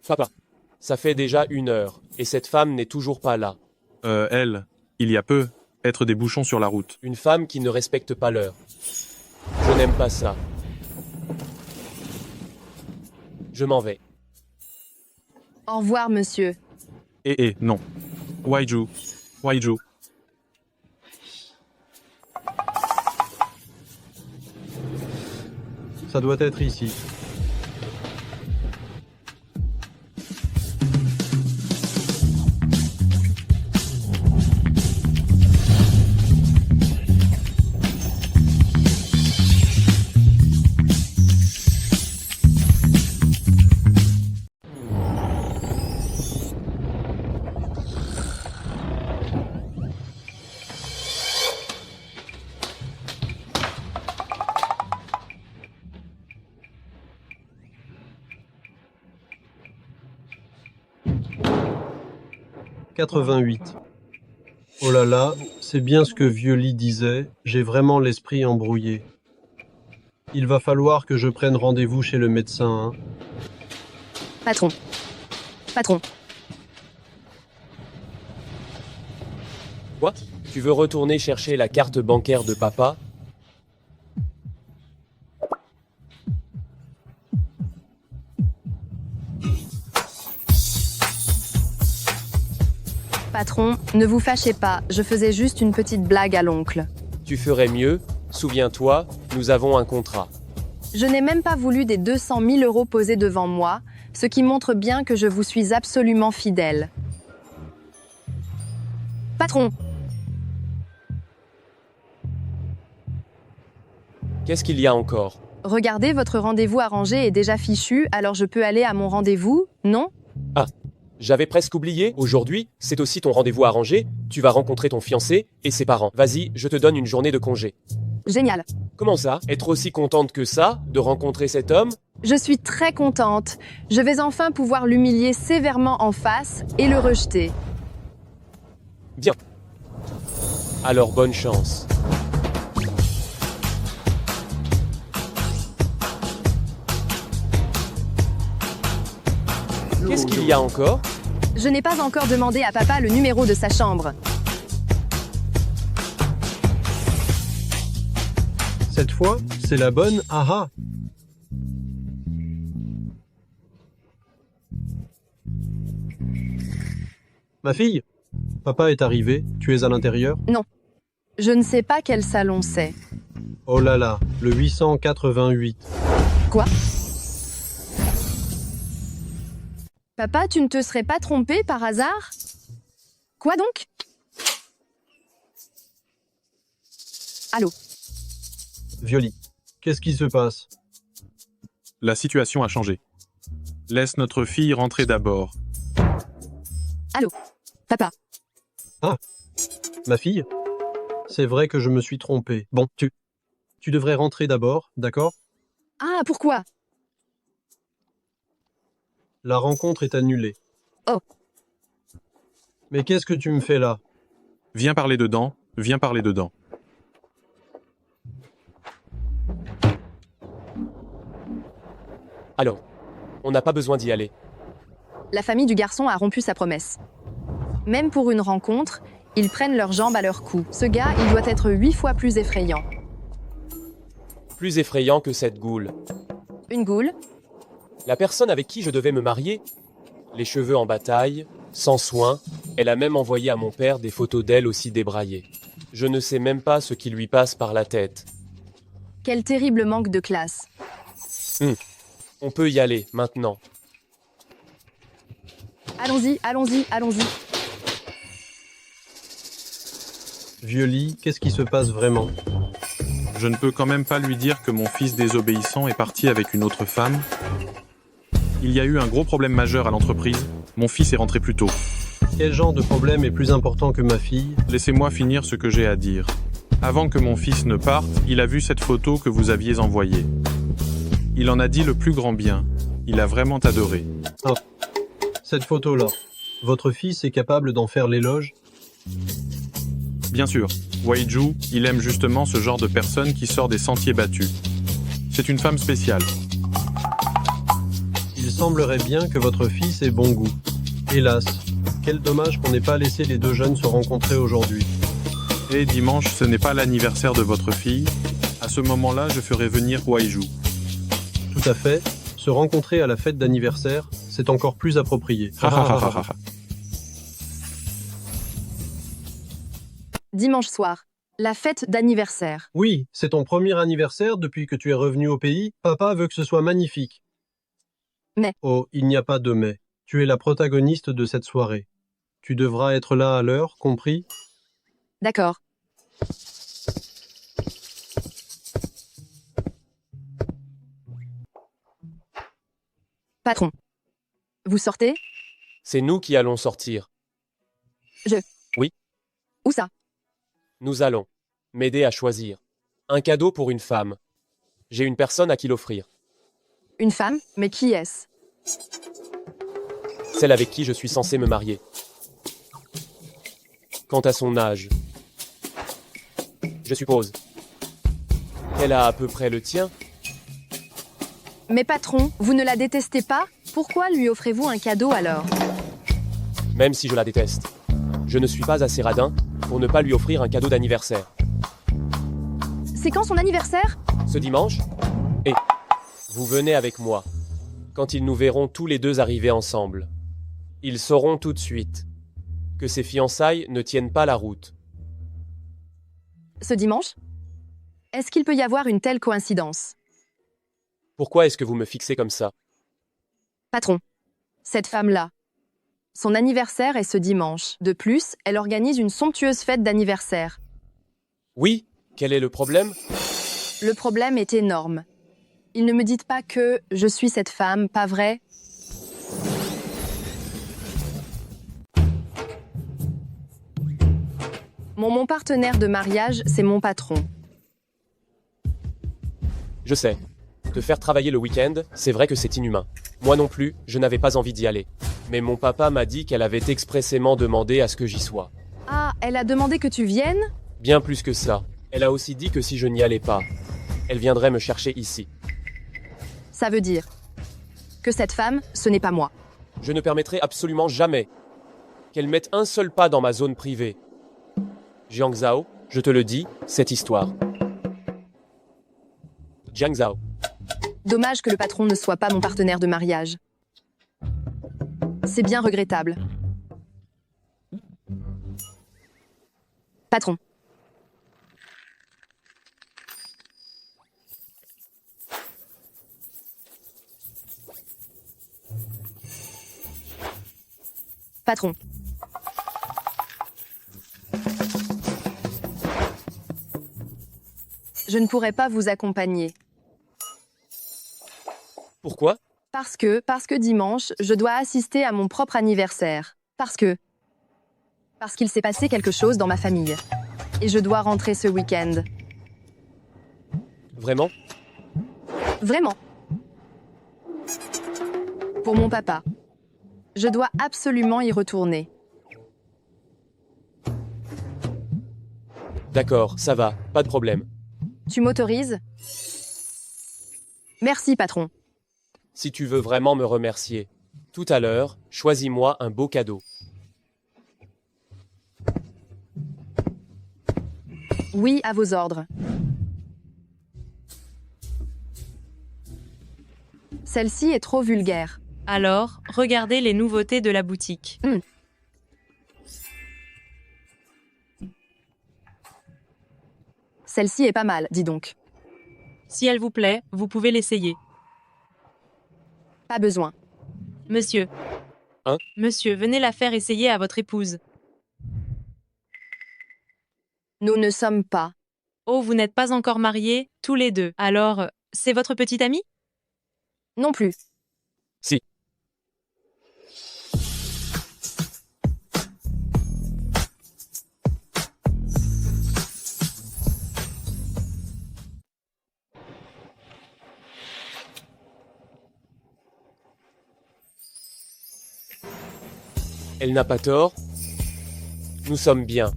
Papa, ça fait déjà 1 heure, et cette femme n'est toujours pas là.
Elle, il y a peu, être des bouchons sur la route.
Une femme qui ne respecte pas l'heure. Je n'aime pas ça. Je m'en vais.
Au revoir, monsieur.
Non. Waiju. Waiju.
Ça doit être ici. « 88. Oh là là, c'est bien ce que vieux Lee disait, j'ai vraiment l'esprit embrouillé. Il va falloir que je prenne rendez-vous chez le médecin, hein.
Patron. Patron.
Quoi? Tu veux retourner chercher la carte bancaire de papa?
Patron, ne vous fâchez pas, je faisais juste une petite blague à l'oncle.
Tu ferais mieux. Souviens-toi, nous avons un contrat.
Je n'ai même pas voulu des 200 000 euros posés devant moi, ce qui montre bien que je vous suis absolument fidèle. Patron,
Qu'est-ce qu'il y a encore?
regardez, votre rendez-vous arrangé est déjà fichu, alors je peux aller à mon rendez-vous, non?
J'avais presque oublié. Aujourd'hui, c'est aussi ton rendez-vous arrangé. Tu vas rencontrer ton fiancé et ses parents. Vas-y, je te donne une journée de congé.
Génial.
Comment ça? Être aussi contente que ça, de rencontrer cet homme?
Je suis très contente. Je vais enfin pouvoir l'humilier sévèrement en face et le rejeter.
Bien. Alors bonne chance. Qu'est-ce qu'il y a encore?
Je n'ai pas encore demandé à papa le numéro de sa chambre.
Cette fois, c'est la bonne, ah ah. Ma fille, papa est arrivé, tu es à l'intérieur?
Je ne sais pas quel salon c'est.
Oh là là, le 888.
Quoi? Papa, tu ne te serais pas trompé par hasard? Quoi donc? Allô?
Violi, qu'est-ce qui se passe?
La situation a changé. Laisse notre fille rentrer d'abord.
Allô? Papa?
Ma fille? C'est vrai que je me suis trompé. Bon, tu devrais rentrer d'abord, d'accord?
Ah, pourquoi?
La rencontre est annulée.
Oh.
Mais qu'est-ce que tu me fais là?
Viens parler dedans, viens parler dedans.
Alors, on n'a pas besoin d'y aller.
La famille du garçon a rompu sa promesse. Même pour une rencontre, ils prennent leurs jambes à leur cou. Ce gars, il doit être 8 fois plus effrayant.
Plus effrayant que cette goule.
Une goule?
La personne avec qui je devais me marier, les cheveux en bataille, sans soin, elle a même envoyé à mon père des photos d'elle aussi débraillées. Je ne sais même pas ce qui lui passe par la tête.
Quel terrible manque de classe.
On peut y aller, maintenant.
Allons-y, allons-y, allons-y.
Violi, qu'est-ce qui se passe vraiment?
Je ne peux quand même pas lui dire que mon fils désobéissant est parti avec une autre femme. Il y a eu un gros problème majeur à l'entreprise. Mon fils est rentré plus tôt.
Quel genre de problème est plus important que ma fille?
Laissez-moi finir ce que j'ai à dire. Avant que mon fils ne parte, il a vu cette photo que vous aviez envoyée. Il en a dit le plus grand bien. Il a vraiment adoré.
Cette photo-là, votre fils est capable d'en faire l'éloge?
Bien sûr, Waiju, il aime justement ce genre de personne qui sort des sentiers battus. C'est une femme spéciale.
Il semblerait bien que votre fils ait bon goût. Hélas, quel dommage qu'on n'ait pas laissé les deux jeunes se rencontrer aujourd'hui.
Et dimanche, ce n'est pas l'anniversaire de votre fille. À ce moment-là, je ferai venir Waiju.
Tout à fait. Se rencontrer à la fête d'anniversaire, c'est encore plus approprié.
Dimanche soir. La fête d'anniversaire.
Oui, c'est ton premier anniversaire depuis que tu es revenu au pays. Papa veut que ce soit magnifique.
Mais-
Oh, il n'y a pas de mais. Tu es la protagoniste de cette soirée. Tu devras être là à l'heure, compris?
D'accord. Patron. Vous sortez?
C'est nous qui allons sortir.
Où ça?
Nous allons m'aider à choisir. Un cadeau pour une femme. J'ai une personne à qui l'offrir.
Une femme? Mais qui est-ce?
Celle avec qui je suis censé me marier. Quant à son âge, je suppose qu'elle a à peu près le tien.
Mais patron, vous ne la détestez pas? Pourquoi lui offrez-vous un cadeau alors?
Même si je la déteste, je ne suis pas assez radin pour ne pas lui offrir un cadeau d'anniversaire.
C'est quand son anniversaire?
Ce dimanche? Et vous venez avec moi. Quand ils nous verront tous les deux arriver ensemble, ils sauront tout de suite que ces fiançailles ne tiennent pas la route.
Ce dimanche? Est-ce qu'il peut y avoir une telle coïncidence?
Pourquoi est-ce que vous me fixez comme ça?
Patron, cette femme-là, son anniversaire est ce dimanche. De plus, elle organise une somptueuse fête d'anniversaire.
Oui, quel est le problème?
Le problème est énorme. Il ne me dites pas que je suis cette femme, pas vrai? Mon partenaire de mariage, c'est mon patron.
Je sais. Te faire travailler le week-end, c'est vrai que c'est inhumain. Moi non plus, je n'avais pas envie d'y aller. Mais mon papa m'a dit qu'elle avait expressément demandé à ce que j'y sois.
Ah, elle a demandé que tu viennes?
Bien plus que ça. Elle a aussi dit que si je n'y allais pas, elle viendrait me chercher ici.
Ça veut dire que cette femme, ce n'est pas moi.
Je ne permettrai absolument jamais qu'elle mette un seul pas dans ma zone privée. Jiang Zhao, je te le dis, cette histoire. Jiang Zhao.
Dommage que le patron ne soit pas mon partenaire de mariage. C'est bien regrettable. Patron. Patron. Je ne pourrai pas vous accompagner.
Pourquoi?
Parce que dimanche, je dois assister à mon propre anniversaire. Parce qu'il s'est passé quelque chose dans ma famille. Et je dois rentrer ce week-end.
Vraiment?
Vraiment. Pour mon papa. Je dois absolument y retourner.
D'accord, ça va, pas de problème.
Tu m'autorises? Merci, patron.
Si tu veux vraiment me remercier, tout à l'heure, choisis-moi un beau cadeau.
Oui, à vos ordres. Celle-ci est trop vulgaire.
Alors, regardez les nouveautés de la boutique.
Celle-ci est pas mal, dis donc.
Si elle vous plaît, vous pouvez l'essayer.
Pas besoin.
Monsieur.
Hein?
Monsieur, venez la faire essayer à votre épouse.
Nous ne sommes pas.
Oh, vous n'êtes pas encore mariés, tous les deux. Alors, c'est votre petite amie?
Non plus.
Si. Elle n'a pas tort. Nous sommes bien.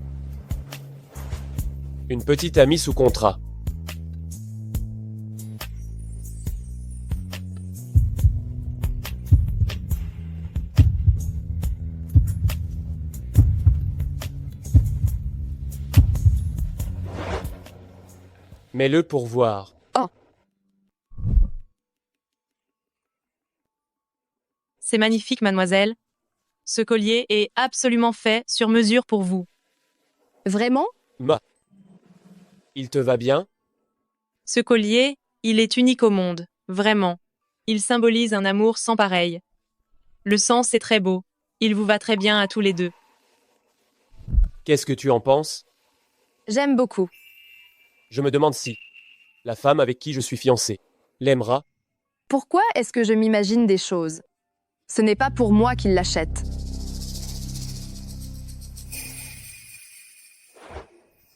Une petite amie sous contrat. Mets-le pour voir.
C'est magnifique, mademoiselle. Ce collier est absolument fait sur mesure pour vous.
Vraiment?
Ma. Il te va bien?
Ce collier, il est unique au monde, vraiment. Il symbolise un amour sans pareil. Le sens est très beau. Il vous va très bien à tous les deux.
Qu'est-ce que tu en penses?
J'aime beaucoup.
Je me demande si la femme avec qui je suis fiancé l'aimera.
Pourquoi est-ce que je m'imagine des choses? Ce n'est pas pour moi qu'il l'achète.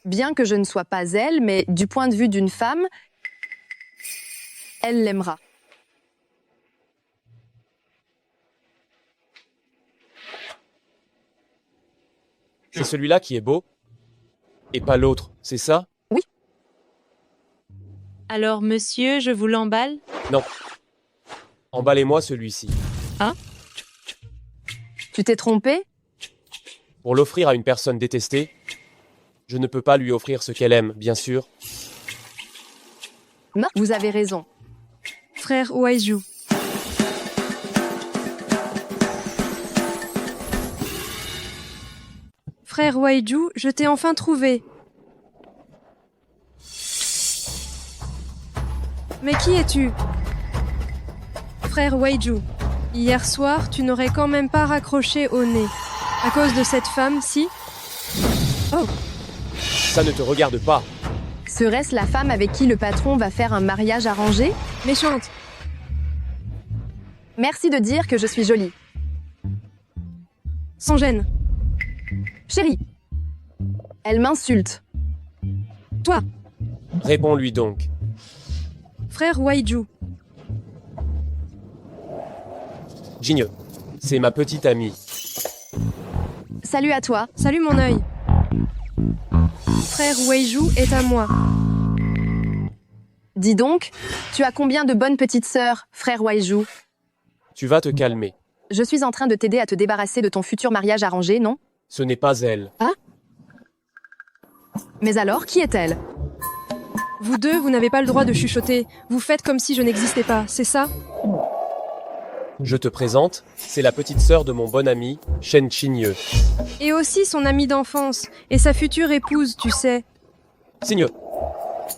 Bien que je ne sois pas elle, mais du point de vue d'une femme, elle l'aimera.
C'est celui-là qui est beau? Et pas l'autre, c'est ça?
Alors, monsieur, je vous l'emballe?
Non. Emballez-moi celui-ci.
Tu t'es trompé?
Pour l'offrir à une personne détestée, je ne peux pas lui offrir ce qu'elle aime, bien sûr.
Non, vous avez raison.
Frère Waiju. Frère Waiju, je t'ai enfin trouvé. Mais qui es-tu? Frère Waiju, hier soir, tu n'aurais quand même pas raccroché au nez. À cause de cette femme, si? Oh,
Ça ne te regarde pas.
Serait-ce la femme avec qui le patron va faire un mariage arrangé?
méchante.
Merci de dire que je suis jolie.
Sans gêne.
Chérie, elle m'insulte.
Toi,
Réponds-lui donc.
frère Waiju.
Jigne, c'est ma petite amie.
Salut à toi.
Salut mon œil. Frère Waiju est à moi.
Dis donc, tu as combien de bonnes petites sœurs, frère Waiju?
Tu vas te calmer.
Je suis en train de t'aider à te débarrasser de ton futur mariage arrangé, non?
Ce n'est pas elle.
Mais alors, qui est-elle?
Vous deux, vous n'avez pas le droit de chuchoter. Vous faites comme si je n'existais pas, c'est ça?
Je te présente, c'est la petite sœur de mon bon ami, Shen Chigneux.
Et aussi son amie d'enfance, et sa future épouse, tu sais.
Signe.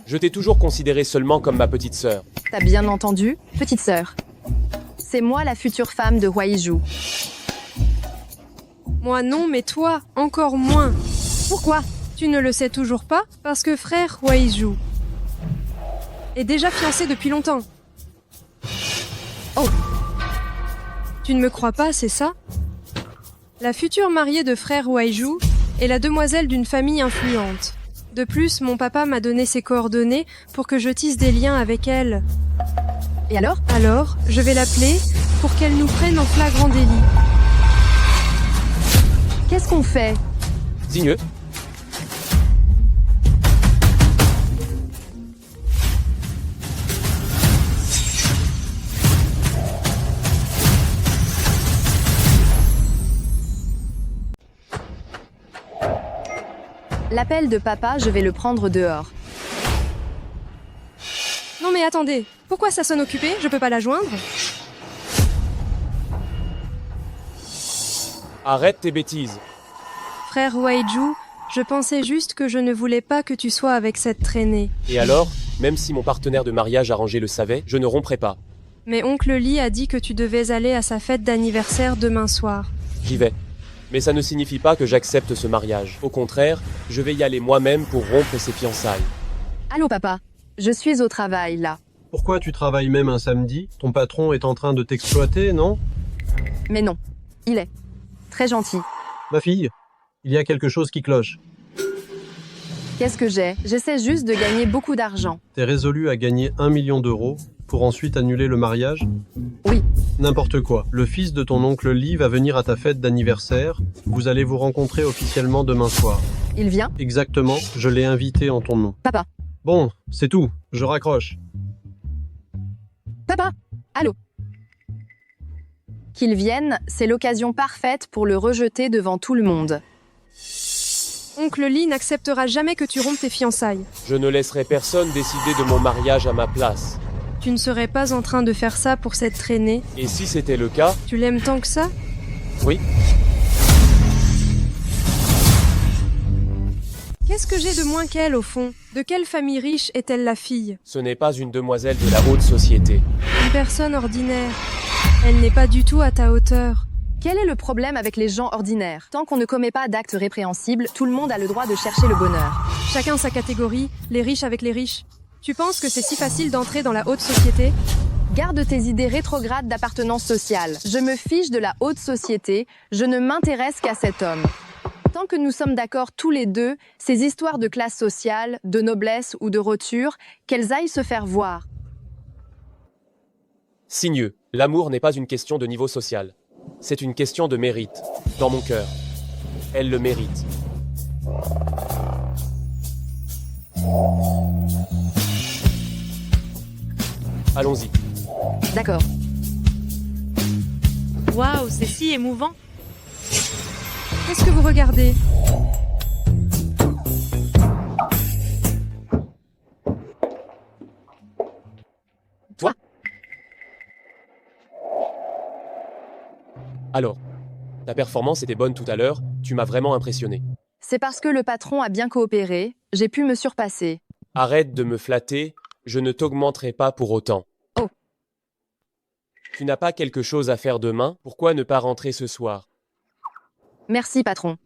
Je t'ai toujours considéré seulement comme ma petite sœur.
T'as bien entendu, petite sœur. C'est moi la future femme de Waiju.
Moi non, mais toi, encore moins.
Pourquoi?
Tu ne le sais toujours pas? Parce que frère Waiju est déjà fiancé depuis longtemps.
Oh.
Tu ne me crois pas, c'est ça? La future mariée de frère Waiju est la demoiselle d'une famille influente. De plus, mon papa m'a donné ses coordonnées pour que je tisse des liens avec elle.
Et alors?
Alors, je vais l'appeler pour qu'elle nous prenne en flagrant délit.
Qu'est-ce qu'on fait?
Signe.
L'appel de papa, je vais le prendre dehors.
Non mais attendez, pourquoi ça sonne occupé? Je peux pas la joindre?
Arrête tes bêtises.
Frère Waiju, je pensais juste que je ne voulais pas que tu sois avec cette traînée.
Et alors, même si mon partenaire de mariage arrangé le savait, je ne romprai pas.
Mais oncle Lee a dit que tu devais aller à sa fête d'anniversaire demain soir.
J'y vais. Mais ça ne signifie pas que j'accepte ce mariage. Au contraire, je vais y aller moi-même pour rompre ces fiançailles.
Allô papa, je suis au travail là.
Pourquoi tu travailles même un samedi? Ton patron est en train de t'exploiter, non?
Mais non, il est très gentil.
Ma fille, il y a quelque chose qui cloche.
Qu'est-ce que j'ai? J'essaie juste de gagner beaucoup d'argent.
T'es résolu à gagner 1 million d'euros pour ensuite annuler le mariage?
Oui.
N'importe quoi. Le fils de ton oncle Lee va venir à ta fête d'anniversaire. Vous allez vous rencontrer officiellement demain soir.
Il vient?
Exactement, je l'ai invité en ton nom.
Papa.
Bon, c'est tout. Je raccroche.
Papa, allô? Qu'il vienne, c'est l'occasion parfaite pour le rejeter devant tout le monde.
Oncle Lee n'acceptera jamais que tu rompes tes fiançailles.
Je ne laisserai personne décider de mon mariage à ma place.
Tu ne serais pas en train de faire ça pour cette traînée.
Et si c'était le cas?
Tu l'aimes tant que ça?
Oui.
Qu'est-ce que j'ai de moins qu'elle, au fond? De quelle famille riche est-elle la fille?
Ce n'est pas une demoiselle de la haute société.
Une personne ordinaire. Elle n'est pas du tout à ta hauteur.
Quel est le problème avec les gens ordinaires? Tant qu'on ne commet pas d'actes répréhensibles, tout le monde a le droit de chercher le bonheur.
Chacun sa catégorie, les riches avec les riches. Tu penses que c'est si facile d'entrer dans la haute société?
Garde tes idées rétrogrades d'appartenance sociale. Je me fiche de la haute société, je ne m'intéresse qu'à cet homme. Tant que nous sommes d'accord tous les deux, ces histoires de classe sociale, de noblesse ou de roture, qu'elles aillent se faire voir.
Signeux, l'amour n'est pas une question de niveau social. C'est une question de mérite, dans mon cœur. Elle le mérite. Allons-y.
D'accord.
Waouh, c'est si émouvant.
Qu'est-ce que vous regardez?
Toi? Alors, ta performance était bonne tout à l'heure, tu m'as vraiment impressionné.
C'est parce que le patron a bien coopéré, j'ai pu me surpasser.
Arrête de me flatter, je ne t'augmenterai pas pour autant.
Oh.
Tu n'as pas quelque chose à faire demain, pourquoi ne pas rentrer ce soir?
Merci, patron.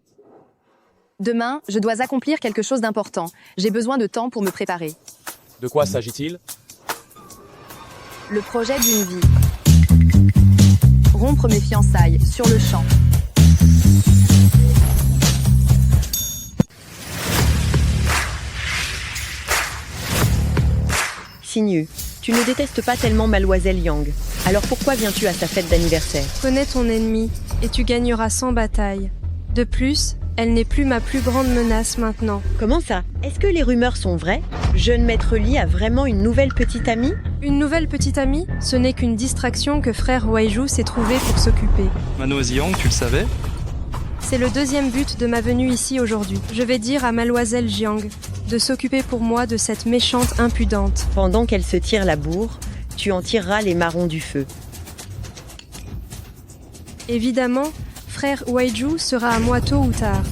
Demain, je dois accomplir quelque chose d'important. J'ai besoin de temps pour me préparer.
De quoi s'agit-il?
Le projet d'une vie. Rompre mes fiançailles, sur le champ.
Signeux, tu ne détestes pas tellement Mademoiselle Yang. Alors pourquoi viens-tu à sa fête d'anniversaire?
Connais ton ennemi, et tu gagneras sans bataille. De plus, elle n'est plus ma plus grande menace maintenant.
Comment ça? Est-ce que les rumeurs sont vraies? Jeune maître Li a vraiment une nouvelle petite amie?
Une nouvelle petite amie? Ce n'est qu'une distraction que frère Waiju s'est trouvé pour s'occuper.
Mademoiselle Yang, tu le savais?
C'est le deuxième but de ma venue ici aujourd'hui. Je vais dire à Mademoiselle Jiang de s'occuper pour moi de cette méchante impudente.
Pendant qu'elle se tire la bourre, tu en tireras les marrons du feu.
Évidemment, frère Waiju sera à moi tôt ou tard.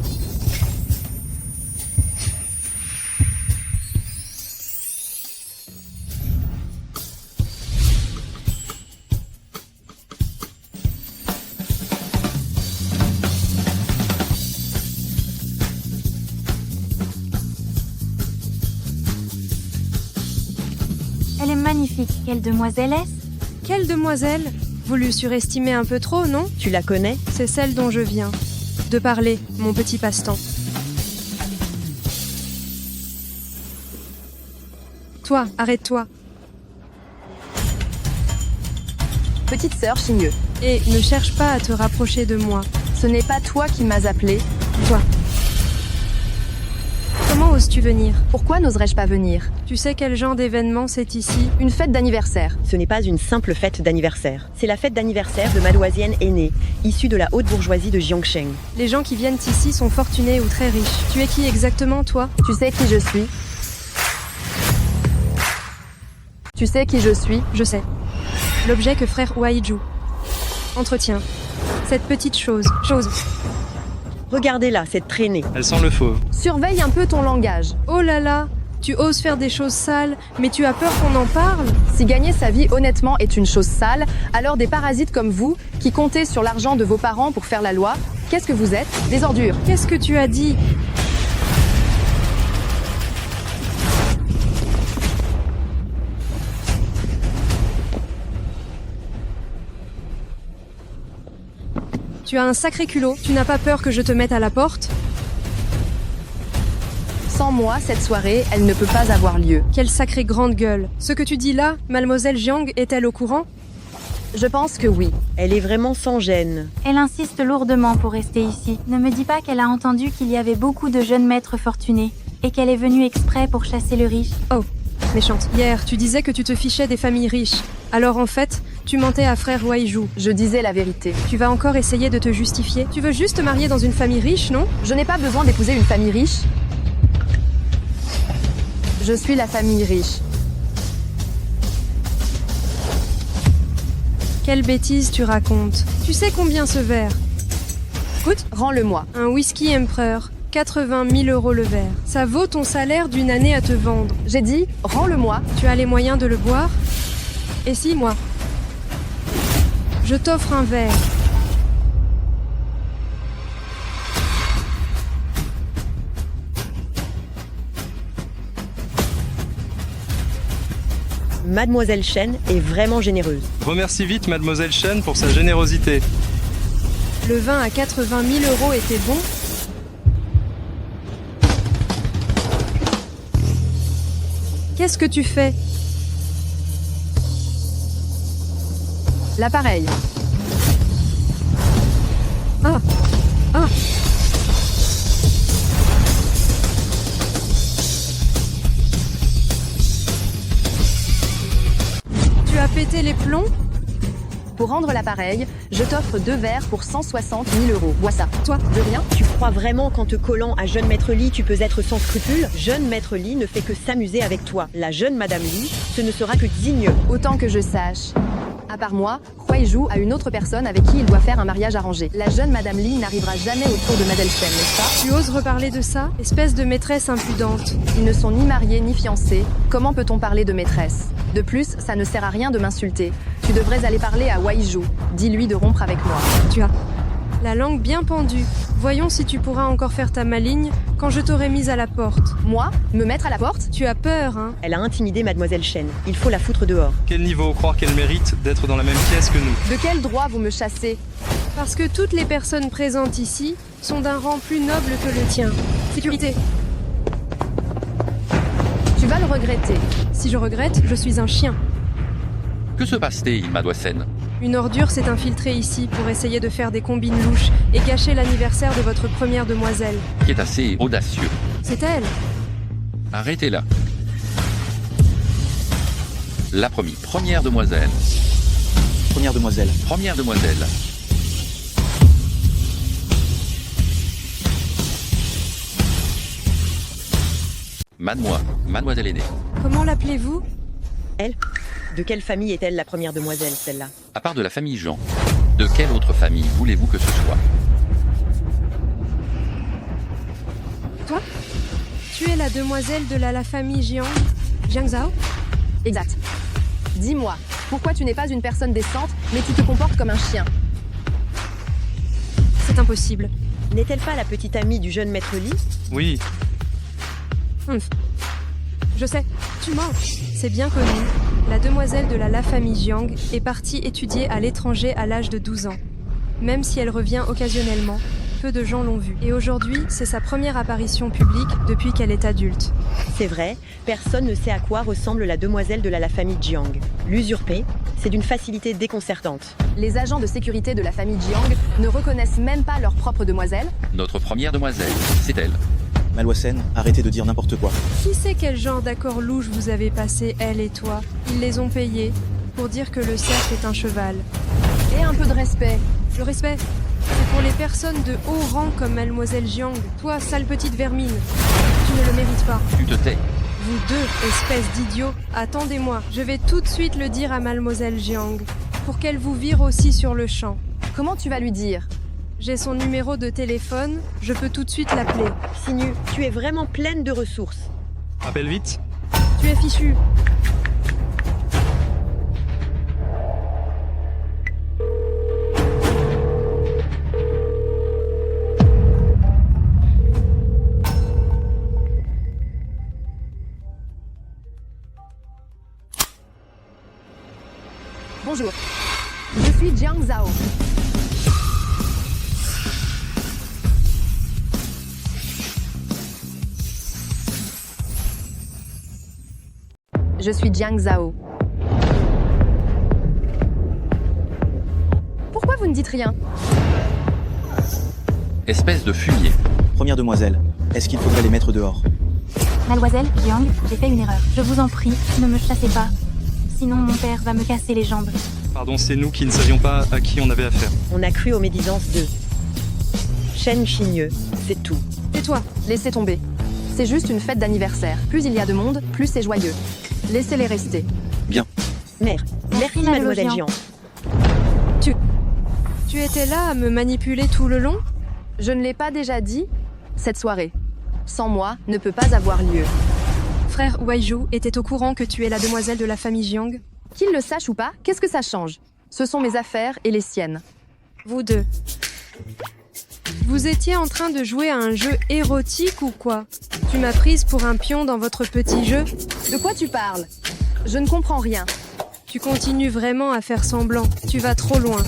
Elle est magnifique. Quelle demoiselle est-ce?
Quelle demoiselle? Vous lui surestimez un peu trop, non?
Tu la connais?
C'est celle dont je viens de parler, mon petit passe-temps. Toi, arrête-toi.
Petite sœur Signeux.
Et ne cherche pas à te rapprocher de moi.
Ce n'est pas toi qui m'as appelé.
Toi. Comment oses-tu venir?
Pourquoi n'oserais-je pas venir?
Tu sais quel genre d'événement c'est ici?
Une fête d'anniversaire.
Ce n'est pas une simple fête d'anniversaire. C'est la fête d'anniversaire de Mademoiselle aînée, issue de la haute bourgeoisie de Jiangsheng.
Les gens qui viennent ici sont fortunés ou très riches. Tu es qui exactement, toi?
Tu sais qui je suis? Tu sais qui je suis?
Je sais. L'objet que frère Waiju entretient. Cette petite chose.
Regardez-la, cette traînée.
Elle sent le fauve.
Surveille un peu ton langage.
Oh là là, tu oses faire des choses sales, mais tu as peur qu'on en parle?
Si gagner sa vie honnêtement est une chose sale, alors des parasites comme vous, qui comptez sur l'argent de vos parents pour faire la loi, qu'est-ce que vous êtes? Des ordures.
Qu'est-ce que tu as dit? Tu as un sacré culot, tu n'as pas peur que je te mette à la porte?
Sans moi, cette soirée, elle ne peut pas avoir lieu.
Quelle sacrée grande gueule. Ce que tu dis là, Mademoiselle Jiang est-elle au courant?
Je pense que oui.
Elle est vraiment sans gêne.
Elle insiste lourdement pour rester ici. Ne me dis pas qu'elle a entendu qu'il y avait beaucoup de jeunes maîtres fortunés et qu'elle est venue exprès pour chasser le riche.
Oh, méchante. Hier, tu disais que tu te fichais des familles riches. Alors en fait, tu mentais à frère Waiju.
Je disais la vérité.
Tu vas encore essayer de te justifier? Tu veux juste te marier dans une famille riche, non?
Je n'ai pas besoin d'épouser une famille riche. Je suis la famille riche.
Quelle bêtise tu racontes. Tu sais combien ce verre? Écoute,
rends-le-moi.
Un whisky empereur. 80 000 € le verre. Ça vaut ton salaire d'une année à te vendre.
J'ai dit, rends-le-moi.
Tu as les moyens de le boire? Et si, moi? Je t'offre un verre.
Mademoiselle Chen est vraiment généreuse.
Remercie vite Mademoiselle Chen pour sa générosité.
Le vin à 80 000 € était bon? Qu'est-ce que tu fais?
L'appareil.
Ah! Ah! Tu as pété les plombs?
Pour rendre l'appareil, je t'offre 2 verres pour 160 000 €. Bois ça.
Toi,
de rien?
Tu crois vraiment qu'en te collant à jeune maître Li, tu peux être sans scrupules? Jeune maître Li ne fait que s'amuser avec toi. La jeune Madame Li, ce ne sera que digne.
Autant que je sache. À part moi, Huaizhu a une autre personne avec qui il doit faire un mariage arrangé. La jeune Madame Li n'arrivera jamais autour de Madame Chen, n'est-ce pas?
Tu oses reparler de ça? Espèce de maîtresse impudente.
Ils ne sont ni mariés ni fiancés. Comment peut-on parler de maîtresse? De plus, ça ne sert à rien de m'insulter. Tu devrais aller parler à Huaizhu. Dis-lui de rompre avec moi.
Tu as la langue bien pendue. Voyons si tu pourras encore faire ta maligne quand je t'aurai mise à la porte.
Moi? Me mettre à la porte?
Tu as peur, hein?
Elle a intimidé Mademoiselle Chen. Il faut la foutre dehors.
Quel niveau croire qu'elle mérite d'être dans la même pièce que nous?
De quel droit vous me chassez?
Parce que toutes les personnes présentes ici sont d'un rang plus noble que le tien. Sécurité.
Tu vas le regretter.
Si je regrette, je suis un chien.
Que se passe-t-il, mademoiselle?
Une ordure s'est infiltrée ici pour essayer de faire des combines louches et gâcher l'anniversaire de votre première demoiselle.
Qui est assez audacieux.
C'est elle.
Arrêtez-la. La première demoiselle.
Première demoiselle.
Première demoiselle. Mademoiselle aînée.
Comment l'appelez-vous?
Elle? De quelle famille est-elle la première demoiselle, celle-là?
À part de la famille Jean, de quelle autre famille voulez-vous que ce soit?
Toi? Tu es la demoiselle de la famille Jiang Zhao?
Exact. Dis-moi, pourquoi tu n'es pas une personne décente, mais tu te comportes comme un chien?
C'est impossible.
N'est-elle pas la petite amie du jeune maître Li?
Oui.
Je sais, tu mens. C'est bien connu. La demoiselle de la famille Jiang est partie étudier à l'étranger à l'âge de 12 ans. Même si elle revient occasionnellement, peu de gens l'ont vue. Et aujourd'hui, c'est sa première apparition publique depuis qu'elle est adulte.
C'est vrai, personne ne sait à quoi ressemble la demoiselle de la famille Jiang. L'usurper, c'est d'une facilité déconcertante.
Les agents de sécurité de la famille Jiang ne reconnaissent même pas leur propre demoiselle?
Notre première demoiselle, c'est elle.
Mademoiselle, arrêtez de dire n'importe quoi.
Qui sait quel genre d'accord louche vous avez passé, elle et toi? Ils les ont payés pour dire que le cerf est un cheval.
Et un peu de respect.
Le respect, c'est pour les personnes de haut rang comme Mademoiselle Jiang. Toi, sale petite vermine, tu ne le mérites pas.
Tu te tais.
Vous deux, espèces d'idiots, attendez-moi. Je vais tout de suite le dire à Mademoiselle Jiang, pour qu'elle vous vire aussi sur le champ.
Comment tu vas lui dire?
J'ai son numéro de téléphone, je peux tout de suite l'appeler.
Xinu, tu es vraiment pleine de ressources.
Appelle vite.
Tu es fichu.
Bonjour. Je suis Jiang Zhao. Je suis Jiang Zhao. Pourquoi vous ne dites rien?
Espèce de fumier.
Première demoiselle, est-ce qu'il faudrait les mettre dehors?
Mademoiselle Jiang, j'ai fait une erreur. Je vous en prie, ne me chassez pas. Sinon mon père va me casser les jambes.
Pardon, c'est nous qui ne savions pas à qui on avait affaire.
On a cru aux médisances de Chen Xinyue, c'est tout.
Tais-toi, laissez tomber. C'est juste une fête d'anniversaire. Plus il y a de monde, plus c'est joyeux. Laissez-les rester.
Bien.
Merci, Mademoiselle Jiang.
Tu étais là à me manipuler tout le long?
Je ne l'ai pas déjà dit? cette soirée, sans moi, ne peut pas avoir lieu.
Frère Waiju était au courant que tu es la demoiselle de la famille Jiang?
Qu'il le sache ou pas, qu'est-ce que ça change? Ce sont mes affaires et les siennes.
Vous deux. Vous étiez en train de jouer à un jeu érotique ou quoi? Tu m'as prise pour un pion dans votre petit jeu?
De quoi tu parles? Je ne comprends rien.
Tu continues vraiment à faire semblant. Tu vas trop loin.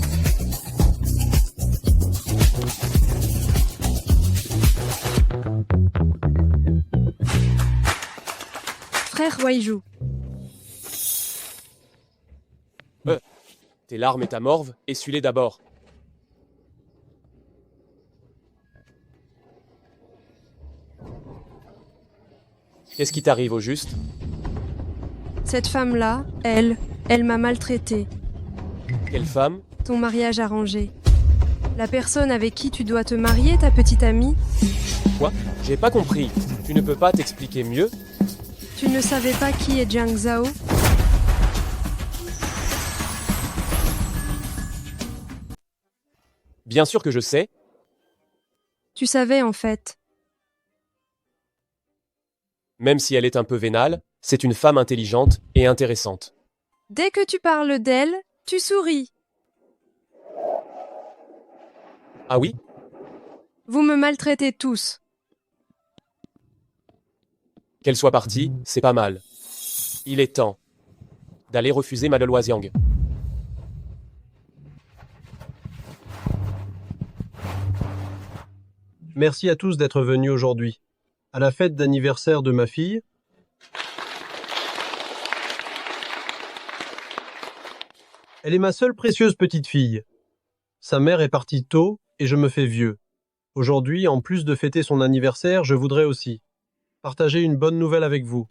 Frère Waiju.
Tes larmes et ta morve, essuie-les d'abord. Qu'est-ce qui t'arrive au juste?
Cette femme-là, elle m'a maltraitée.
Quelle femme?
Ton mariage arrangé. La personne avec qui tu dois te marier, ta petite amie?
Quoi? J'ai pas compris. Tu ne peux pas t'expliquer mieux?
Tu ne savais pas qui est Jiang Zhao?
Bien sûr que je sais.
Tu savais en fait.
Même si elle est un peu vénale, c'est une femme intelligente et intéressante.
Dès que tu parles d'elle, tu souris.
Ah oui?
Vous me maltraitez tous.
Qu'elle soit partie, c'est pas mal. Il est temps d'aller refuser Madame Loisiang.
Merci à tous d'être venus aujourd'hui. À la fête d'anniversaire de ma fille, elle est ma seule précieuse petite fille. Sa mère est partie tôt et je me fais vieux. Aujourd'hui, en plus de fêter son anniversaire, je voudrais aussi partager une bonne nouvelle avec vous.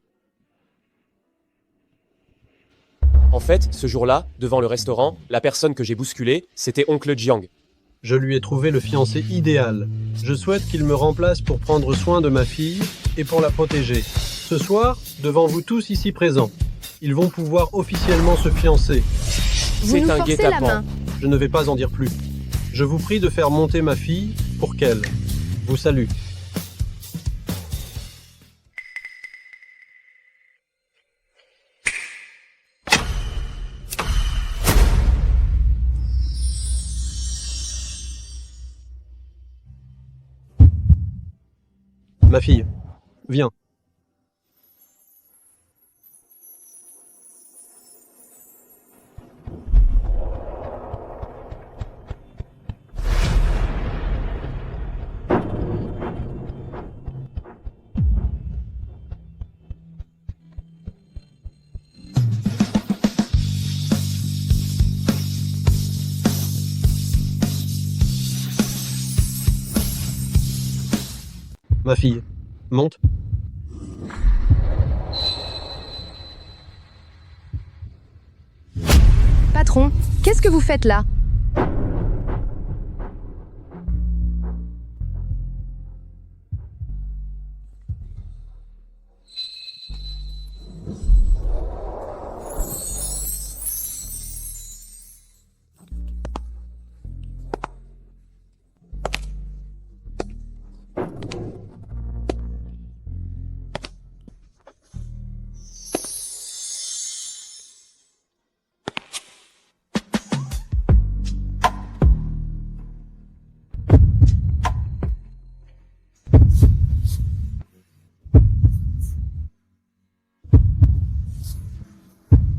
En fait, ce jour-là, devant le restaurant, la personne que j'ai bousculée, c'était oncle Jiang.
Je lui ai trouvé le fiancé idéal. Je souhaite qu'il me remplace pour prendre soin de ma fille et pour la protéger. Ce soir, devant vous tous ici présents, ils vont pouvoir officiellement se fiancer.
Vous nous forcez la main.
Je ne vais pas en dire plus. Je vous prie de faire monter ma fille pour qu'elle vous salue. Ma fille, viens. Ma fille, monte.
Patron, qu'est-ce que vous faites là?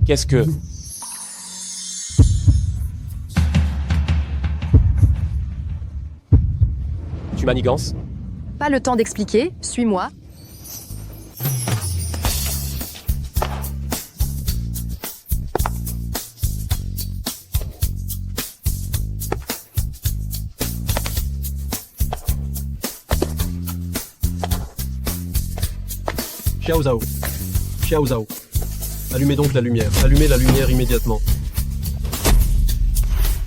Qu'est-ce que... Tu manigances?
Pas le temps d'expliquer, suis-moi.
Xiao Zhao. Xiao Zhao. Allumez donc la lumière. Allumez la lumière immédiatement.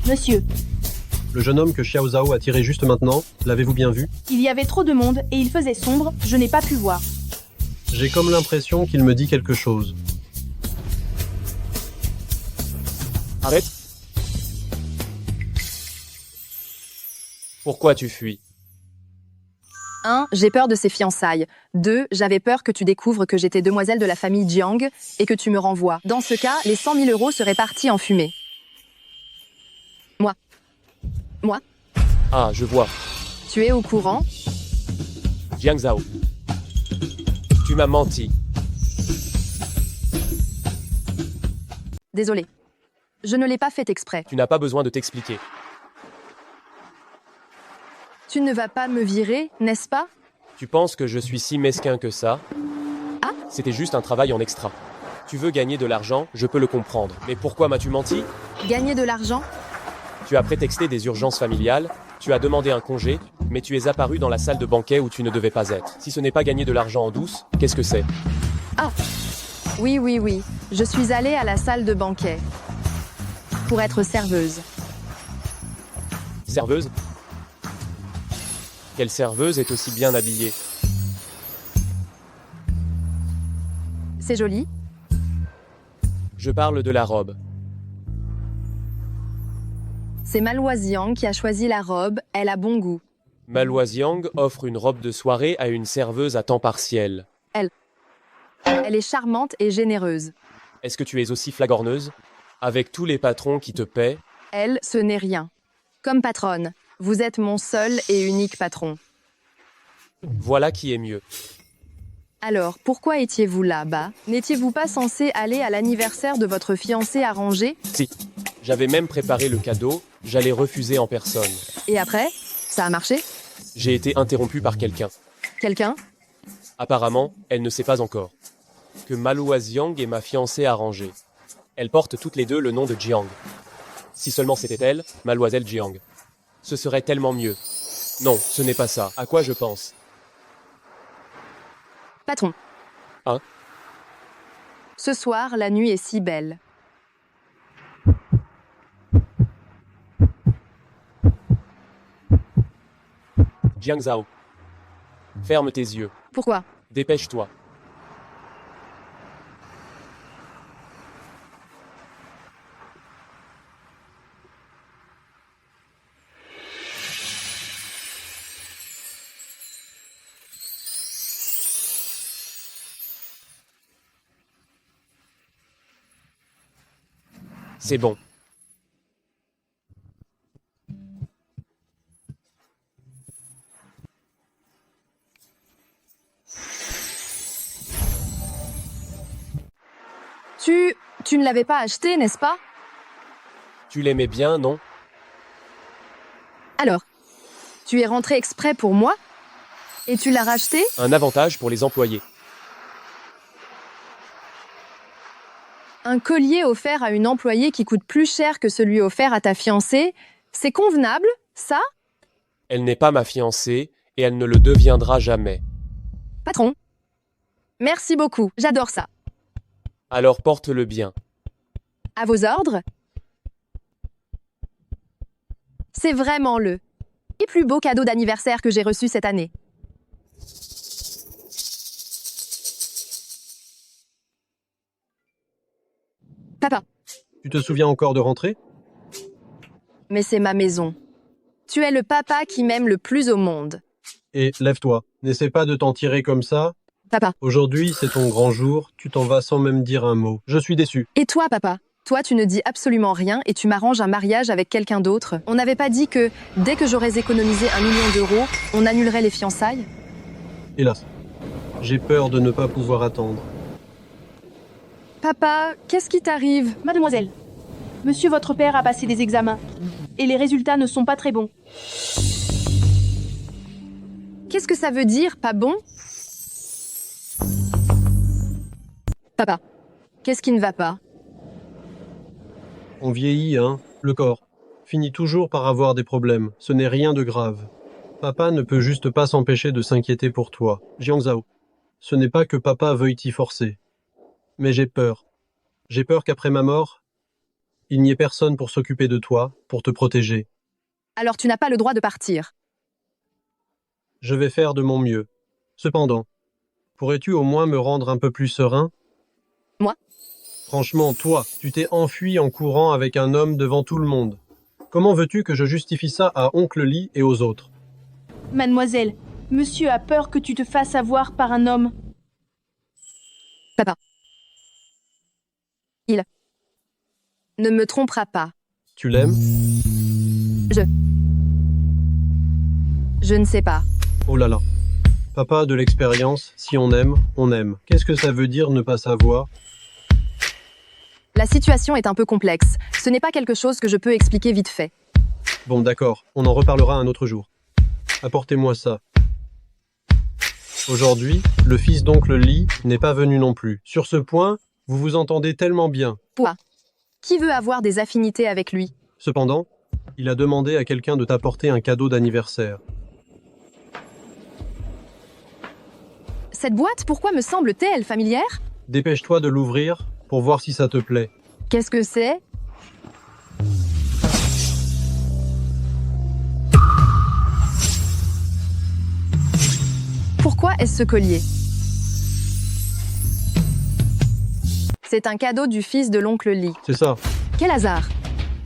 Monsieur,
Le jeune homme que Xiao Zhao a tiré juste maintenant, l'avez-vous bien vu?
il y avait trop de monde et il faisait sombre, je n'ai pas pu voir.
J'ai comme l'impression qu'il me dit quelque chose.
Arrête. Pourquoi tu fuis?
1. J'ai peur de ces fiançailles. 2. J'avais peur que tu découvres que j'étais demoiselle de la famille Jiang et que tu me renvoies. Dans ce cas, les 100 000 euros seraient partis en fumée. Moi,
Ah, je vois.
tu es au courant?
Jiang Zhao. Tu m'as menti.
Désolé. Je ne l'ai pas fait exprès.
Tu n'as pas besoin de t'expliquer.
Tu ne vas pas me virer, n'est-ce pas?
Tu penses que je suis si mesquin que ça?
Ah?
C'était juste un travail en extra. Tu veux gagner de l'argent, je peux le comprendre. Mais pourquoi m'as-tu menti?
Gagner de l'argent?
Tu as prétexté des urgences familiales, tu as demandé un congé, mais tu es apparu dans la salle de banquet où tu ne devais pas être. Si ce n'est pas gagner de l'argent en douce, qu'est-ce que c'est?
Ah! Oui. Je suis allée à la salle de banquet. Pour être serveuse.
Serveuse? Quelle serveuse est aussi bien habillée?
C'est joli?
Je parle de la robe.
C'est Malwaziang qui a choisi la robe, elle a bon goût.
Malwaziang offre une robe de soirée à une serveuse à temps partiel.
Elle est charmante et généreuse.
Est-ce que tu es aussi flagorneuse? Avec tous les patrons qui te paient?
Elle, ce n'est rien. Comme patronne, vous êtes mon seul et unique patron.
Voilà qui est mieux.
Alors, pourquoi étiez-vous là-bas? N'étiez-vous pas censé aller à l'anniversaire de votre fiancé arrangé?
Si. J'avais même préparé le cadeau, j'allais refuser en personne.
Et après? Ça a marché?
J'ai été interrompu par quelqu'un.
Quelqu'un?
Apparemment, elle ne sait pas encore que Malwaziang est ma fiancée arrangée. Elles portent toutes les deux le nom de Jiang. Si seulement c'était elle, Mademoiselle Jiang. Ce serait tellement mieux. Non, ce n'est pas ça. À quoi je pense?
Patron.
Hein?
Ce soir, la nuit est si belle.
Jiang Zhao. Ferme tes yeux.
Pourquoi?
Dépêche-toi. C'est bon.
Tu ne l'avais pas acheté, n'est-ce pas?
Tu l'aimais bien, non?
Alors, tu es rentré exprès pour moi? Et tu l'as racheté?
Un avantage pour les employés.
Un collier offert à une employée qui coûte plus cher que celui offert à ta fiancée, c'est convenable, ça?
Elle n'est pas ma fiancée et elle ne le deviendra jamais.
Patron. Merci beaucoup, j'adore ça.
Alors porte-le bien.
À vos ordres? C'est vraiment le plus beau cadeau d'anniversaire que j'ai reçu cette année. Papa.
Tu te souviens encore de rentrer?
Mais c'est ma maison. Tu es le papa qui m'aime le plus au monde.
Et lève-toi. N'essaie pas de t'en tirer comme ça.
Papa.
Aujourd'hui, c'est ton grand jour. Tu t'en vas sans même dire un mot. Je suis déçu.
Et toi, papa? Toi, tu ne dis absolument rien et tu m'arranges un mariage avec quelqu'un d'autre. On n'avait pas dit que, dès que j'aurais économisé 1 million d'euros, on annulerait les fiançailles?
Hélas. J'ai peur de ne pas pouvoir attendre.
Papa, qu'est-ce qui t'arrive?
Mademoiselle, monsieur votre père a passé des examens. Et les résultats ne sont pas très bons.
Qu'est-ce que ça veut dire, pas bon? Papa, qu'est-ce qui ne va pas?
On vieillit, hein? Le corps finit toujours par avoir des problèmes. Ce n'est rien de grave. Papa ne peut juste pas s'empêcher de s'inquiéter pour toi. Jiang Zhao, ce n'est pas que papa veuille t'y forcer. Mais j'ai peur. J'ai peur qu'après ma mort, il n'y ait personne pour s'occuper de toi, pour te protéger.
Alors tu n'as pas le droit de partir.
Je vais faire de mon mieux. Cependant, pourrais-tu au moins me rendre un peu plus serein?
Moi?
Franchement, toi, tu t'es enfui en courant avec un homme devant tout le monde. Comment veux-tu que je justifie ça à oncle Lee et aux autres?
Mademoiselle, Monsieur a peur que tu te fasses avoir par un homme.
Papa. Il ne me trompera pas.
Tu l'aimes?
Je ne sais pas.
Oh là là. Papa a de l'expérience, si on aime, on aime. Qu'est-ce que ça veut dire ne pas savoir?
La situation est un peu complexe. Ce n'est pas quelque chose que je peux expliquer vite fait.
Bon d'accord, on en reparlera un autre jour. Apportez-moi ça. Aujourd'hui, le fils d'oncle Lee n'est pas venu non plus. Sur ce point, vous vous entendez tellement bien.
Quoi? Qui veut avoir des affinités avec lui?
Cependant, il a demandé à quelqu'un de t'apporter un cadeau d'anniversaire.
Cette boîte, pourquoi me semble-t-elle familière?
Dépêche-toi de l'ouvrir pour voir si ça te plaît.
Qu'est-ce que c'est? Pourquoi est-ce ce collier? C'est un cadeau du fils de l'oncle Lee.
C'est ça.
Quel hasard!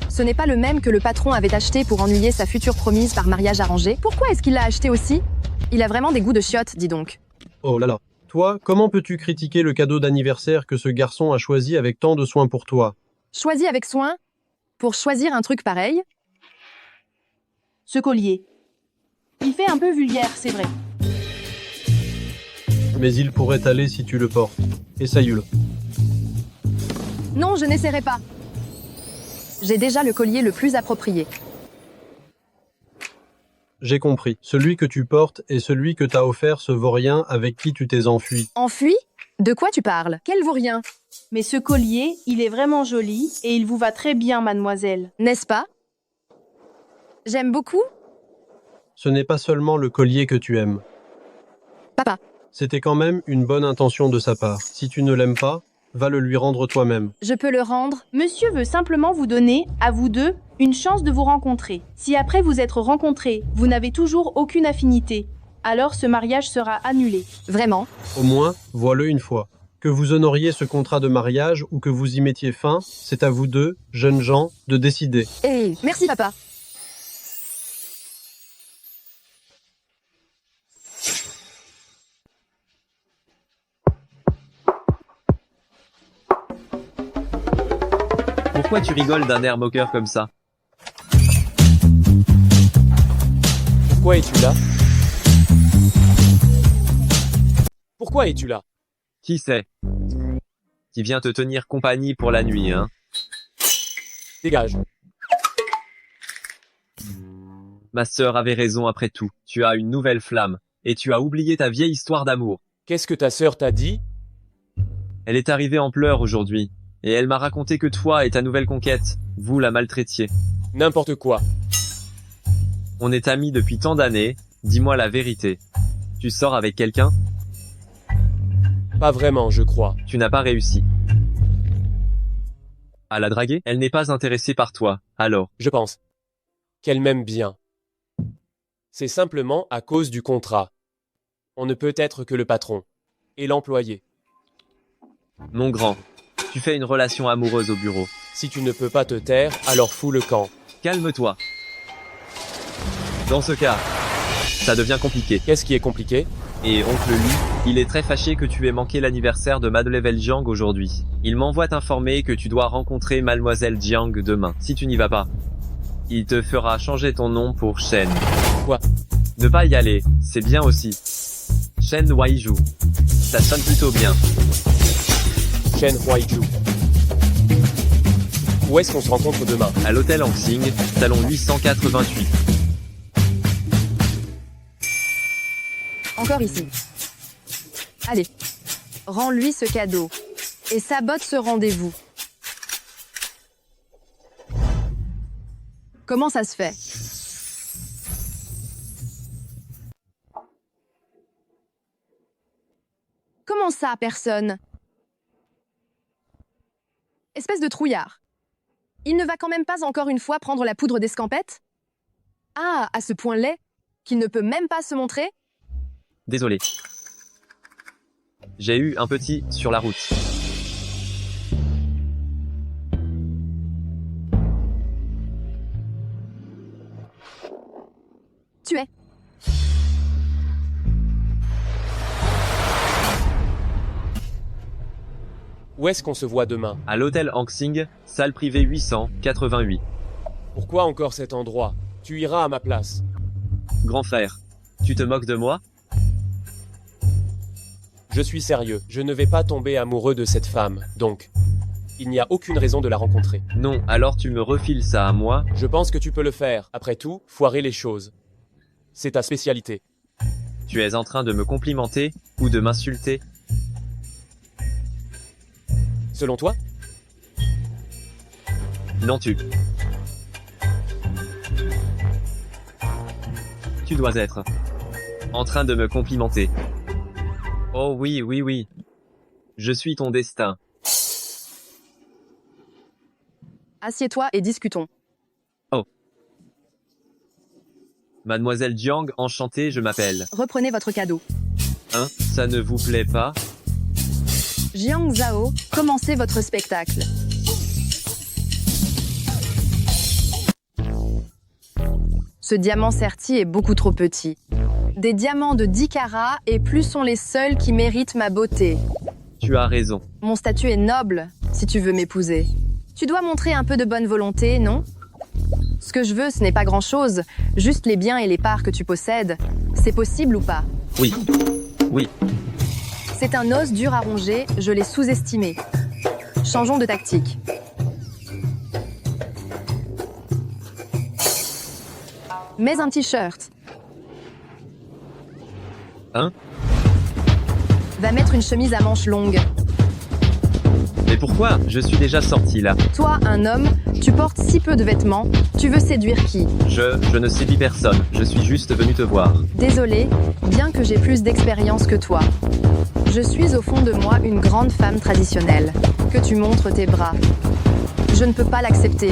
Ce n'est pas le même que le patron avait acheté pour ennuyer sa future promise par mariage arrangé. Pourquoi est-ce qu'il l'a acheté aussi? Il a vraiment des goûts de chiottes, dis donc.
Oh là là. Toi, comment peux-tu critiquer le cadeau d'anniversaire que ce garçon a choisi avec tant de soin pour toi?
Choisi avec soin? Pour choisir un truc pareil?
Ce collier. Il fait un peu vulgaire, c'est vrai.
Mais il pourrait t'aller si tu le portes. Essaye-le.
Non, je n'essaierai pas. J'ai déjà le collier le plus approprié.
J'ai compris. Celui que tu portes et celui que t'a offert ce vaurien avec qui tu t'es enfui.
Enfui? De quoi tu parles? Quel vaurien?
Mais ce collier, il est vraiment joli et il vous va très bien, mademoiselle.
N'est-ce pas? J'aime beaucoup.
Ce n'est pas seulement le collier que tu aimes.
Papa.
C'était quand même une bonne intention de sa part. Si tu ne l'aimes pas, va le lui rendre toi-même.
Je peux le rendre?
Monsieur veut simplement vous donner, à vous deux, une chance de vous rencontrer. Si après vous être rencontrés, vous n'avez toujours aucune affinité, alors ce mariage sera annulé.
Vraiment?
Au moins, vois-le une fois. Que vous honoriez ce contrat de mariage ou que vous y mettiez fin, c'est à vous deux, jeunes gens, de décider.
Hey, merci papa.
Pourquoi tu rigoles d'un air moqueur comme ça?
Pourquoi es-tu là? Pourquoi es-tu là?
Qui c'est? Qui vient te tenir compagnie pour la nuit, hein?
Dégage.
Ma sœur avait raison après tout. Tu as une nouvelle flamme. Et tu as oublié ta vieille histoire d'amour.
Qu'est-ce que ta sœur t'a dit?
Elle est arrivée en pleurs aujourd'hui. Et elle m'a raconté que toi et ta nouvelle conquête, vous la maltraitiez.
N'importe quoi.
On est amis depuis tant d'années. Dis-moi la vérité. Tu sors avec quelqu'un?
Pas vraiment, je crois.
Tu n'as pas réussi. À la draguer? Elle n'est pas intéressée par toi, alors.
Je pense qu'elle m'aime bien. C'est simplement à cause du contrat. On ne peut être que le patron et l'employé.
Mon grand, tu fais une relation amoureuse au bureau.
Si tu ne peux pas te taire, alors fous le camp.
Calme-toi. Dans ce cas, ça devient compliqué.
Qu'est-ce qui est compliqué?
Et oncle Lee, il est très fâché que tu aies manqué l'anniversaire de Mademoiselle Jiang aujourd'hui. Il m'envoie t'informer que tu dois rencontrer Mademoiselle Jiang demain. Si tu n'y vas pas, il te fera changer ton nom pour Shen.
Quoi?
Ne pas y aller, c'est bien aussi. Shen Waiju. Ça sonne plutôt bien.
Shen Huaiju. Où est-ce qu'on se rencontre demain?
À l'hôtel Hangsing, salon 888.
Encore ici. Allez, rends-lui ce cadeau. Et sabote ce rendez-vous. Comment ça se fait? Comment ça, personne? Espèce de trouillard. Il ne va quand même pas encore une fois prendre la poudre d'escampette? Ah, à ce point laid, qu'il ne peut même pas se montrer?
Désolé. J'ai eu un petit sur la route.
Tu es.
Où est-ce qu'on se voit demain?
À l'hôtel Hangsing, salle privée 888.
Pourquoi encore cet endroit? Tu iras à ma place.
Grand frère, tu te moques de moi?
Je suis sérieux, je ne vais pas tomber amoureux de cette femme, donc. Il n'y a aucune raison de la rencontrer.
Non, alors tu me refiles ça à moi?
Je pense que tu peux le faire. Après tout, foirer les choses. C'est ta spécialité.
Tu es en train de me complimenter ou de m'insulter?
Selon toi?
Non, tu dois être en train de me complimenter. Oh oui, oui, oui. Je suis ton destin.
Assieds-toi et discutons.
Oh. Mademoiselle Jiang, enchantée, je m'appelle.
Reprenez votre cadeau.
Hein, ça ne vous plaît pas?
Jiang Zhao, commencez votre spectacle. Ce diamant serti est beaucoup trop petit. Des diamants de 10 carats et plus sont les seuls qui méritent ma beauté.
Tu as raison.
Mon statut est noble, si tu veux m'épouser. Tu dois montrer un peu de bonne volonté, non? Ce que je veux, ce n'est pas grand-chose, juste les biens et les parts que tu possèdes. C'est possible ou pas?
Oui. Oui.
C'est un os dur à ronger, je l'ai sous-estimé. Changeons de tactique. Mets un t-shirt.
Hein?
Va mettre une chemise à manches longues.
Mais pourquoi? Je suis déjà sorti là.
Toi, un homme, tu portes si peu de vêtements, tu veux séduire qui?
Je ne séduis personne, je suis juste venu te voir.
Désolé, bien que j'ai plus d'expérience que toi. Je suis au fond de moi une grande femme traditionnelle. Que tu montres tes bras. Je ne peux pas l'accepter.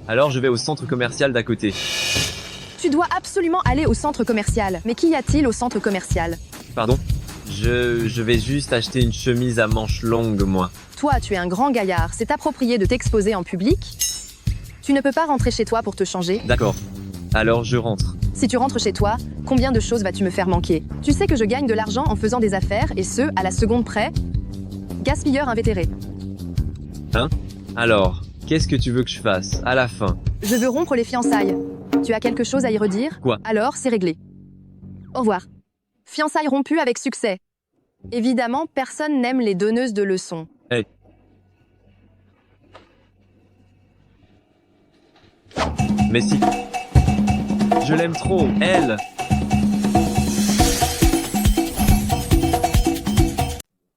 Alors je vais au centre commercial d'à côté.
Tu dois absolument aller au centre commercial. Mais qu'y a-t-il au centre commercial?
Pardon? Je vais juste acheter une chemise à manches longues, moi.
Toi, tu es un grand gaillard, c'est approprié de t'exposer en public? Tu ne peux pas rentrer chez toi pour te changer?
D'accord. Alors je rentre.
Si tu rentres chez toi, combien de choses vas-tu me faire manquer? Tu sais que je gagne de l'argent en faisant des affaires, et ce, à la seconde près? Gaspilleur invétéré.
Hein? Alors, qu'est-ce que tu veux que je fasse, à la fin?
Je veux rompre les fiançailles. Tu as quelque chose à y redire?
Quoi?
Alors, c'est réglé. Au revoir. Fiançailles rompues avec succès. Évidemment, personne n'aime les donneuses de leçons.
Hey. Mais si. Je l'aime trop, elle.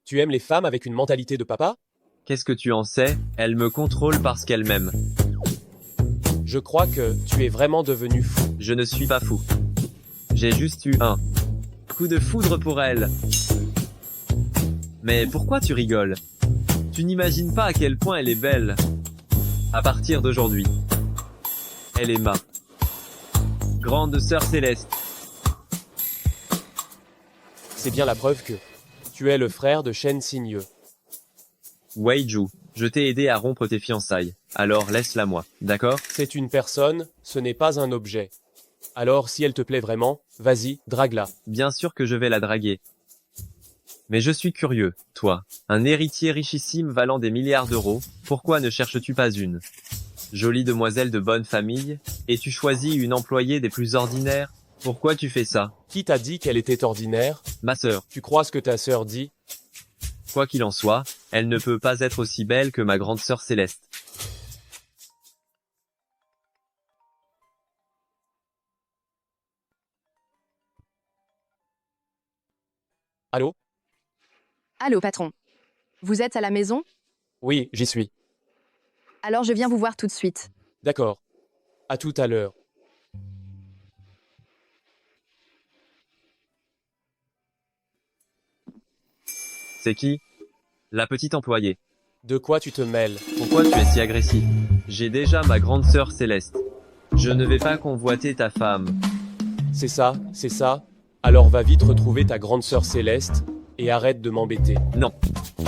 Tu aimes les femmes avec une mentalité de papa?
Qu'est-ce que tu en sais? Elle me contrôle parce qu'elle m'aime.
Je crois que tu es vraiment devenu fou.
Je ne suis pas fou. J'ai juste eu un coup de foudre pour elle. Mais pourquoi tu rigoles? Tu n'imagines pas à quel point elle est belle. À partir d'aujourd'hui, elle est ma grande sœur céleste.
C'est bien la preuve que tu es le frère de Shen Xinye.
Weiju, je t'ai aidé à rompre tes fiançailles. Alors laisse-la moi, d'accord?
C'est une personne, ce n'est pas un objet. Alors si elle te plaît vraiment, vas-y, drague-la.
Bien sûr que je vais la draguer. Mais je suis curieux, toi, un héritier richissime valant des milliards d'euros, pourquoi ne cherches-tu pas une jolie demoiselle de bonne famille, et tu choisis une employée des plus ordinaires? Pourquoi tu fais ça?
Qui t'a dit qu'elle était ordinaire?
Ma sœur.
Tu crois ce que ta sœur dit?
Quoi qu'il en soit, elle ne peut pas être aussi belle que ma grande sœur céleste.
Allô?
Allô, patron. Vous êtes à la maison?
Oui, j'y suis.
Alors je viens vous voir tout de suite.
D'accord. À tout à l'heure.
C'est qui? La petite employée.
De quoi tu te mêles?
Pourquoi tu es si agressif? J'ai déjà ma grande sœur céleste. Je ne vais pas convoiter ta femme.
C'est ça, c'est ça. Alors va vite retrouver ta grande sœur céleste, et arrête de m'embêter.
Non.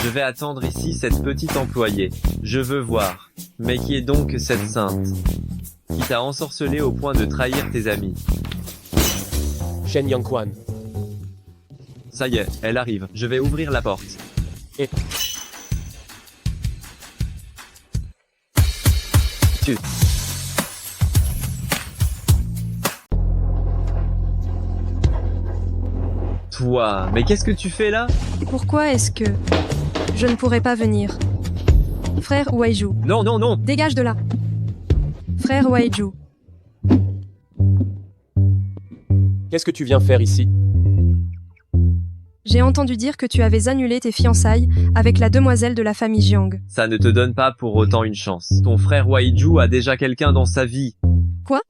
Je vais attendre ici cette petite employée. Je veux voir. Mais qui est donc cette sainte? Qui t'a ensorcelé au point de trahir tes amis?
Shen Yangquan.
Ça y est, elle arrive. Je vais ouvrir la porte.
Et
Tu... Toi, mais qu'est-ce que tu fais là?
Pourquoi est-ce que je ne pourrais pas venir? Frère Waiju.
Non, non, non.
Dégage de là. Frère Waiju.
Qu'est-ce que tu viens faire ici?
J'ai entendu dire que tu avais annulé tes fiançailles avec la demoiselle de la famille Jiang.
Ça ne te donne pas pour autant une chance. Ton frère Waiju a déjà quelqu'un dans sa vie.
Quoi?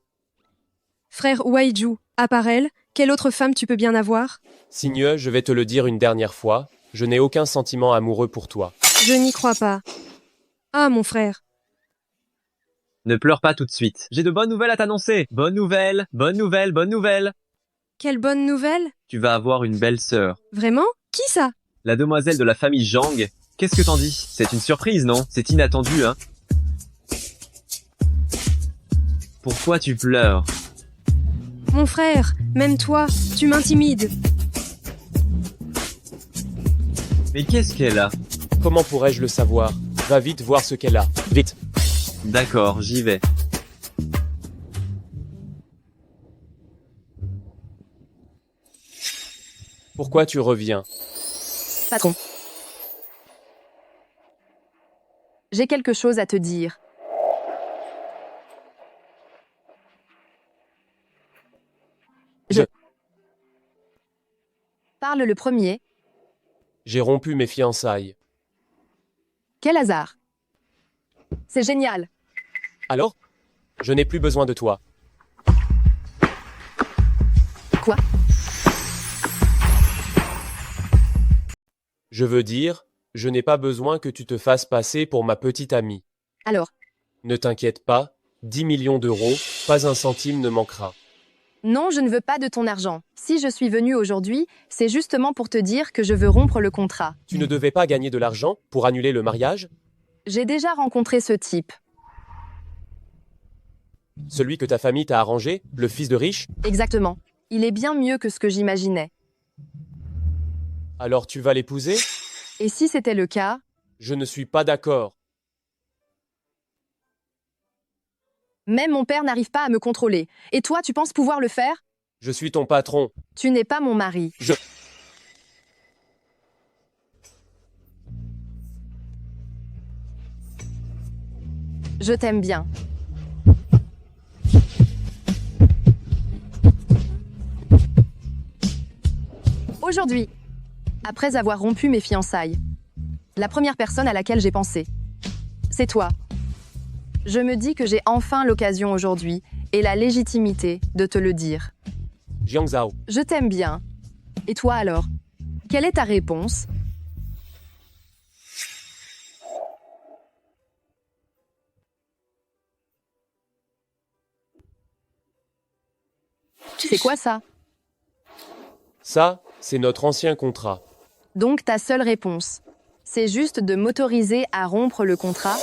Frère Waiju, à part elle, quelle autre femme tu peux bien avoir?
Signe, je vais te le dire une dernière fois, je n'ai aucun sentiment amoureux pour toi.
Je n'y crois pas. Ah, mon frère.
Ne pleure pas tout de suite. J'ai de bonnes nouvelles à t'annoncer. Bonne nouvelle, bonne nouvelle, bonne nouvelle.
Quelle bonne nouvelle?
Tu vas avoir une belle sœur.
Vraiment? Qui ça?
La demoiselle de la famille Jiang. Qu'est-ce que t'en dis? C'est une surprise, non? C'est inattendu, hein? Pourquoi tu pleures?
Mon frère, même toi, tu m'intimides.
Mais qu'est-ce qu'elle a?
Comment pourrais-je le savoir? Va vite voir ce qu'elle a. Vite.
D'accord, j'y vais.
Pourquoi tu reviens?
Patron. J'ai quelque chose à te dire. Je... Parle le premier.
J'ai rompu mes fiançailles.
Quel hasard. C'est génial.
Alors? Je n'ai plus besoin de toi.
Quoi?
Je veux dire, je n'ai pas besoin que tu te fasses passer pour ma petite amie.
Alors?
Ne t'inquiète pas, 10 millions d'euros, pas un centime ne manquera.
Non, je ne veux pas de ton argent. Si je suis venue aujourd'hui, c'est justement pour te dire que je veux rompre le contrat.
Tu ne devais pas gagner de l'argent pour annuler le mariage?
J'ai déjà rencontré ce type.
Celui que ta famille t'a arrangé, le fils de riche?
Exactement. Il est bien mieux que ce que j'imaginais.
Alors tu vas l'épouser?
Et si c'était le cas?
Je ne suis pas d'accord.
Même mon père n'arrive pas à me contrôler. Et toi, tu penses pouvoir le faire?
Je suis ton patron.
Tu n'es pas mon mari. Je t'aime bien. Aujourd'hui, après avoir rompu mes fiançailles, la première personne à laquelle j'ai pensé, c'est toi. Je me dis que j'ai enfin l'occasion aujourd'hui et la légitimité de te le dire.
Jiang Zhao.
Je t'aime bien. Et toi alors? Quelle est ta réponse? C'est quoi ça?
Ça, c'est notre ancien contrat.
Donc ta seule réponse, c'est juste de m'autoriser à rompre le contrat?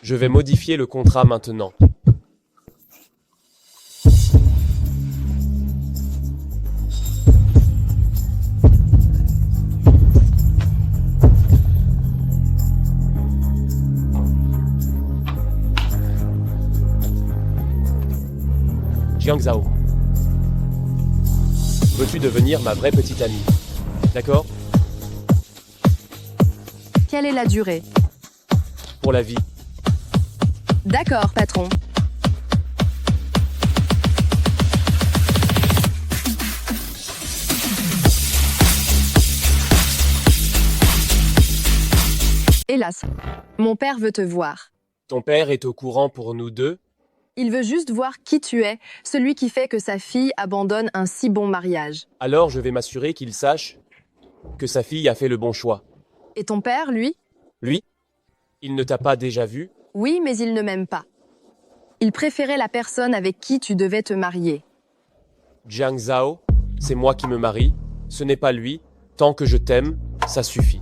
Je vais modifier le contrat maintenant. Jiang Zhao. Veux-tu devenir ma vraie petite amie? D'accord?
Quelle est la durée?
Pour la vie.
D'accord, patron. Hélas, mon père veut te voir.
Ton père est au courant pour nous deux?
Il veut juste voir qui tu es, celui qui fait que sa fille abandonne un si bon mariage.
Alors je vais m'assurer qu'il sache que sa fille a fait le bon choix.
Et ton père, lui?
Lui? Il ne t'a pas déjà vu?
Oui, mais il ne m'aime pas. Il préférait la personne avec qui tu devais te marier.
Jiang Zhao, c'est moi qui me marie. Ce n'est pas lui. Tant que je t'aime, ça suffit.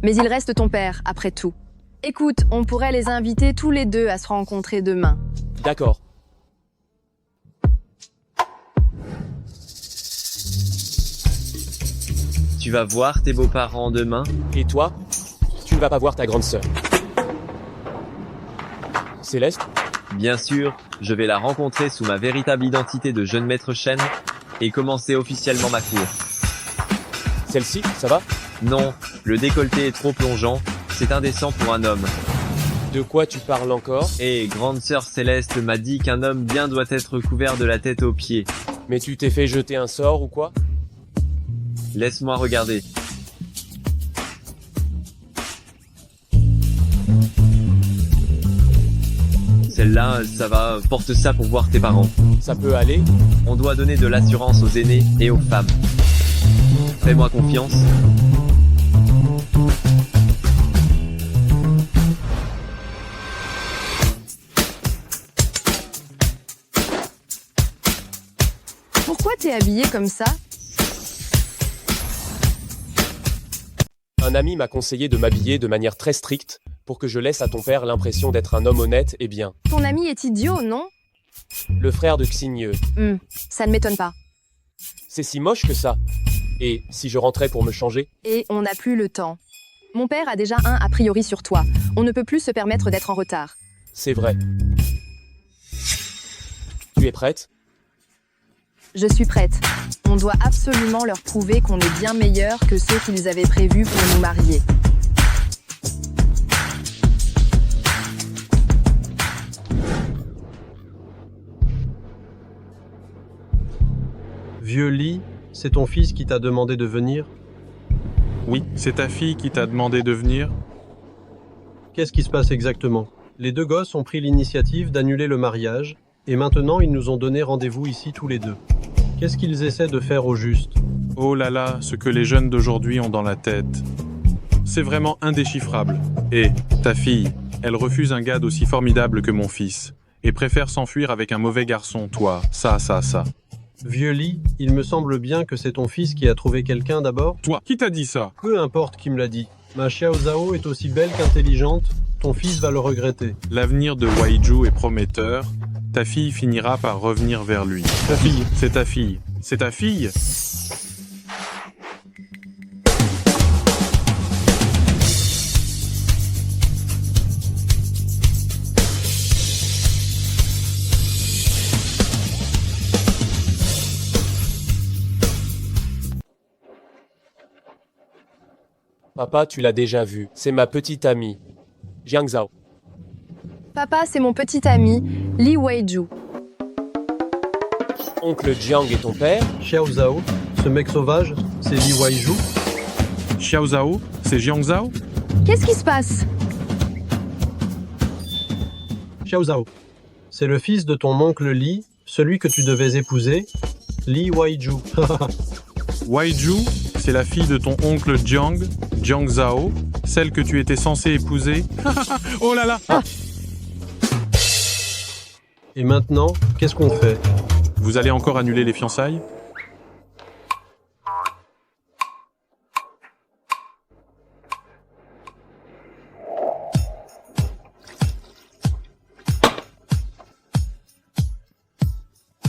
Mais il reste ton père, après tout. Écoute, on pourrait les inviter tous les deux à se rencontrer demain.
D'accord.
Tu vas voir tes beaux-parents demain?
Et toi? Tu ne vas pas voir ta grande sœur. Céleste?
Bien sûr, je vais la rencontrer sous ma véritable identité de jeune maître Shen et commencer officiellement ma cour.
Celle-ci, ça va?
Non, le décolleté est trop plongeant, c'est indécent pour un homme.
De quoi tu parles encore?
Et grande sœur Céleste m'a dit qu'un homme bien doit être couvert de la tête aux pieds.
Mais tu t'es fait jeter un sort ou quoi?
Laisse-moi regarder. Celle-là, ça va, porte ça pour voir tes parents.
Ça peut aller?
On doit donner de l'assurance aux aînés et aux femmes. Fais-moi confiance.
Pourquoi t'es habillé comme ça?
Un ami m'a conseillé de m'habiller de manière très stricte pour que je laisse à ton père l'impression d'être un homme honnête et bien.
Ton ami est idiot, non?
Le frère de Xigne.
Ça ne m'étonne pas.
C'est si moche que ça. Et si je rentrais pour me changer?
Et on n'a plus le temps. Mon père a déjà un a priori sur toi. On ne peut plus se permettre d'être en retard.
C'est vrai. Tu es prête?
Je suis prête. On doit absolument leur prouver qu'on est bien meilleur que ceux qu'ils avaient prévus pour nous marier.
Vieux Lee, c'est ton fils qui t'a demandé de venir?
Oui, c'est ta fille qui t'a demandé de venir?
Qu'est-ce qui se passe exactement? Les deux gosses ont pris l'initiative d'annuler le mariage, et maintenant ils nous ont donné rendez-vous ici tous les deux. Qu'est-ce qu'ils essaient de faire au juste?
Oh là là, ce que les jeunes d'aujourd'hui ont dans la tête. C'est vraiment indéchiffrable. Et ta fille, elle refuse un gars aussi formidable que mon fils, et préfère s'enfuir avec un mauvais garçon, toi, ça.
Vieux Lee, il me semble bien que c'est ton fils qui a trouvé quelqu'un d'abord?
Toi, qui t'a dit ça?
Peu importe qui me l'a dit. Ma Xiao Zhao est aussi belle qu'intelligente, ton fils va le regretter.
L'avenir de Waiju est prometteur. Ta fille finira par revenir vers lui. Ta fille, c'est ta fille. C'est ta fille?
Papa, tu l'as déjà vu. C'est ma petite amie. Jiang Zhao.
Papa, c'est mon petit ami, Li Weiju.
Oncle Jiang est ton père?
Xiao Zhao, ce mec sauvage, c'est Li Weiju?
Xiao Zhao, c'est Jiang Zhao?
Qu'est-ce qui se passe?
Xiao Zhao, c'est le fils de ton oncle Li, celui que tu devais épouser, Li Weiju.
Weiju, c'est la fille de ton oncle Jiang Zhao, celle que tu étais censé épouser. Oh là là!
Et maintenant, qu'est-ce qu'on fait?
Vous allez encore annuler les fiançailles?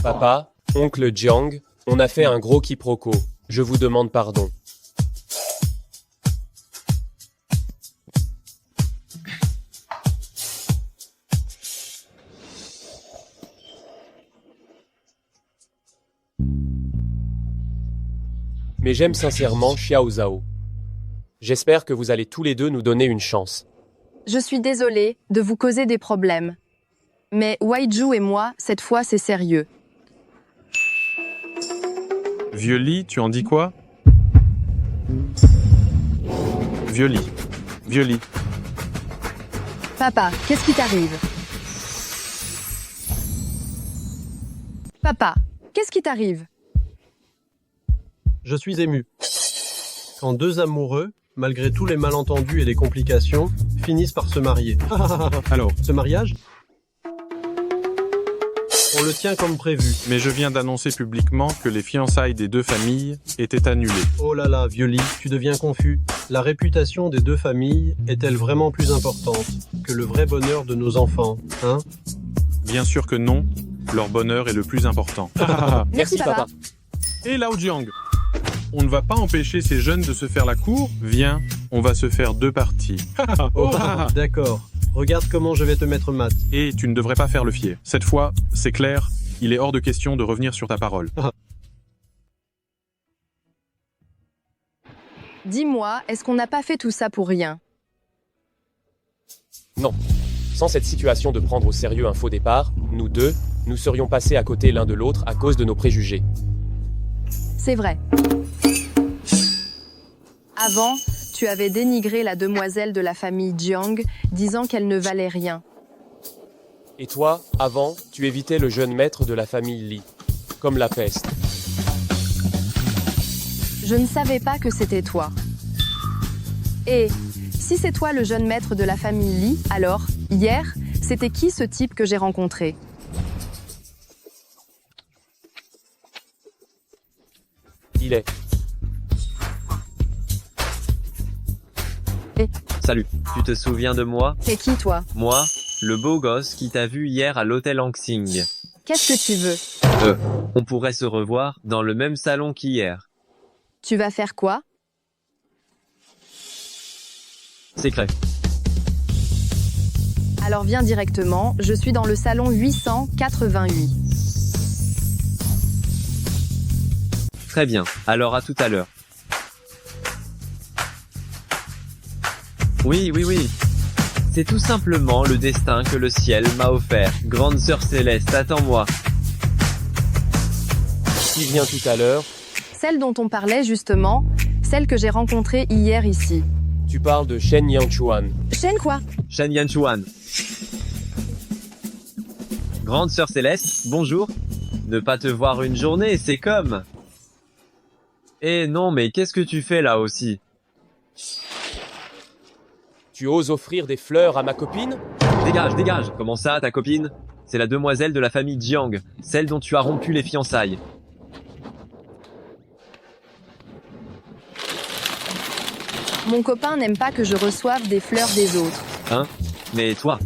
Papa, oncle Jiang, on a fait un gros quiproquo. Je vous demande pardon. Mais j'aime sincèrement Xiao Zhao. J'espère que vous allez tous les deux nous donner une chance.
Je suis désolée de vous causer des problèmes. Mais Weiju et moi, cette fois, c'est sérieux.
Vieux Lee, tu en dis quoi? Vieux Lee.
Papa, qu'est-ce qui t'arrive? Papa, qu'est-ce qui t'arrive?
Je suis ému. Quand deux amoureux, malgré tous les malentendus et les complications, finissent par se marier.
Alors,
ce mariage? On le tient comme prévu.
Mais je viens d'annoncer publiquement que les fiançailles des deux familles étaient annulées.
Oh là là, vieux Lee, tu deviens confus. La réputation des deux familles est-elle vraiment plus importante que le vrai bonheur de nos enfants, hein?
Bien sûr que non. Leur bonheur est le plus important.
Merci, papa.
Et Lao Jiang, On ne va pas empêcher ces jeunes de se faire la cour. Viens, on va se faire 2 parties.
Oh, d'accord. Regarde comment je vais te mettre mat.
Et tu ne devrais pas faire le fier. Cette fois, c'est clair, il est hors de question de revenir sur ta parole.
Dis-moi, est-ce qu'on n'a pas fait tout ça pour rien?
Non. Sans cette situation de prendre au sérieux un faux départ, nous deux, nous serions passés à côté l'un de l'autre à cause de nos préjugés.
C'est vrai. Avant, tu avais dénigré la demoiselle de la famille Jiang, disant qu'elle ne valait rien.
Et toi, avant, tu évitais le jeune maître de la famille Li. Comme la peste.
Je ne savais pas que c'était toi. Et si c'est toi le jeune maître de la famille Li, alors, hier, c'était qui ce type que j'ai rencontré?
Il est.
Salut, tu te souviens de moi?
C'est qui toi?
Moi, le beau gosse qui t'a vu hier à l'hôtel Hangsing.
Qu'est-ce que tu veux?
On pourrait se revoir dans le même salon qu'hier.
Tu vas faire quoi?
Secret.
Alors viens directement, je suis dans le salon 888.
Très bien, alors à tout à l'heure. Oui. C'est tout simplement le destin que le ciel m'a offert. Grande sœur céleste, attends-moi.
Qui vient tout à l'heure?
Celle dont on parlait justement, celle que j'ai rencontrée hier ici.
Tu parles de Shen Yangchuan.
Shen quoi?
Shen Yanchuan. Grande sœur céleste, bonjour. Ne pas te voir une journée, c'est comme... Eh non, mais qu'est-ce que tu fais là aussi?
Tu oses offrir des fleurs à ma copine?
Dégage. Comment ça, ta copine? C'est la demoiselle de la famille Jiang, celle dont tu as rompu les fiançailles.
Mon copain n'aime pas que je reçoive des fleurs des autres.
Hein? Mais toi?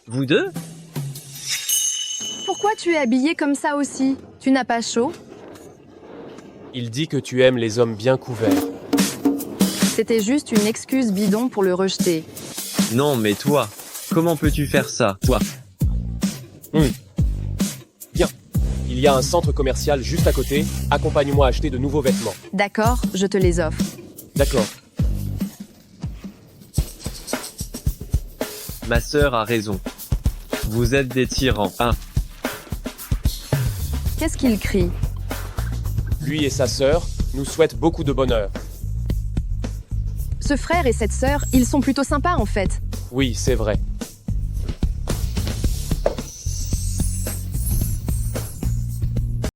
Vous deux?
Pourquoi tu es habillé comme ça aussi? Tu n'as pas chaud?
Il dit que tu aimes les hommes bien couverts.
C'était juste une excuse bidon pour le rejeter.
Non, mais toi, comment peux-tu faire ça, toi?
Bien. Il y a un centre commercial juste à côté. Accompagne-moi à acheter de nouveaux vêtements.
D'accord, je te les offre.
D'accord.
Ma sœur a raison. Vous êtes des tyrans, hein?
Qu'est-ce qu'il crie?
Lui et sa sœur nous souhaitent beaucoup de bonheur.
Ce frère et cette sœur, ils sont plutôt sympas en fait.
Oui, c'est vrai.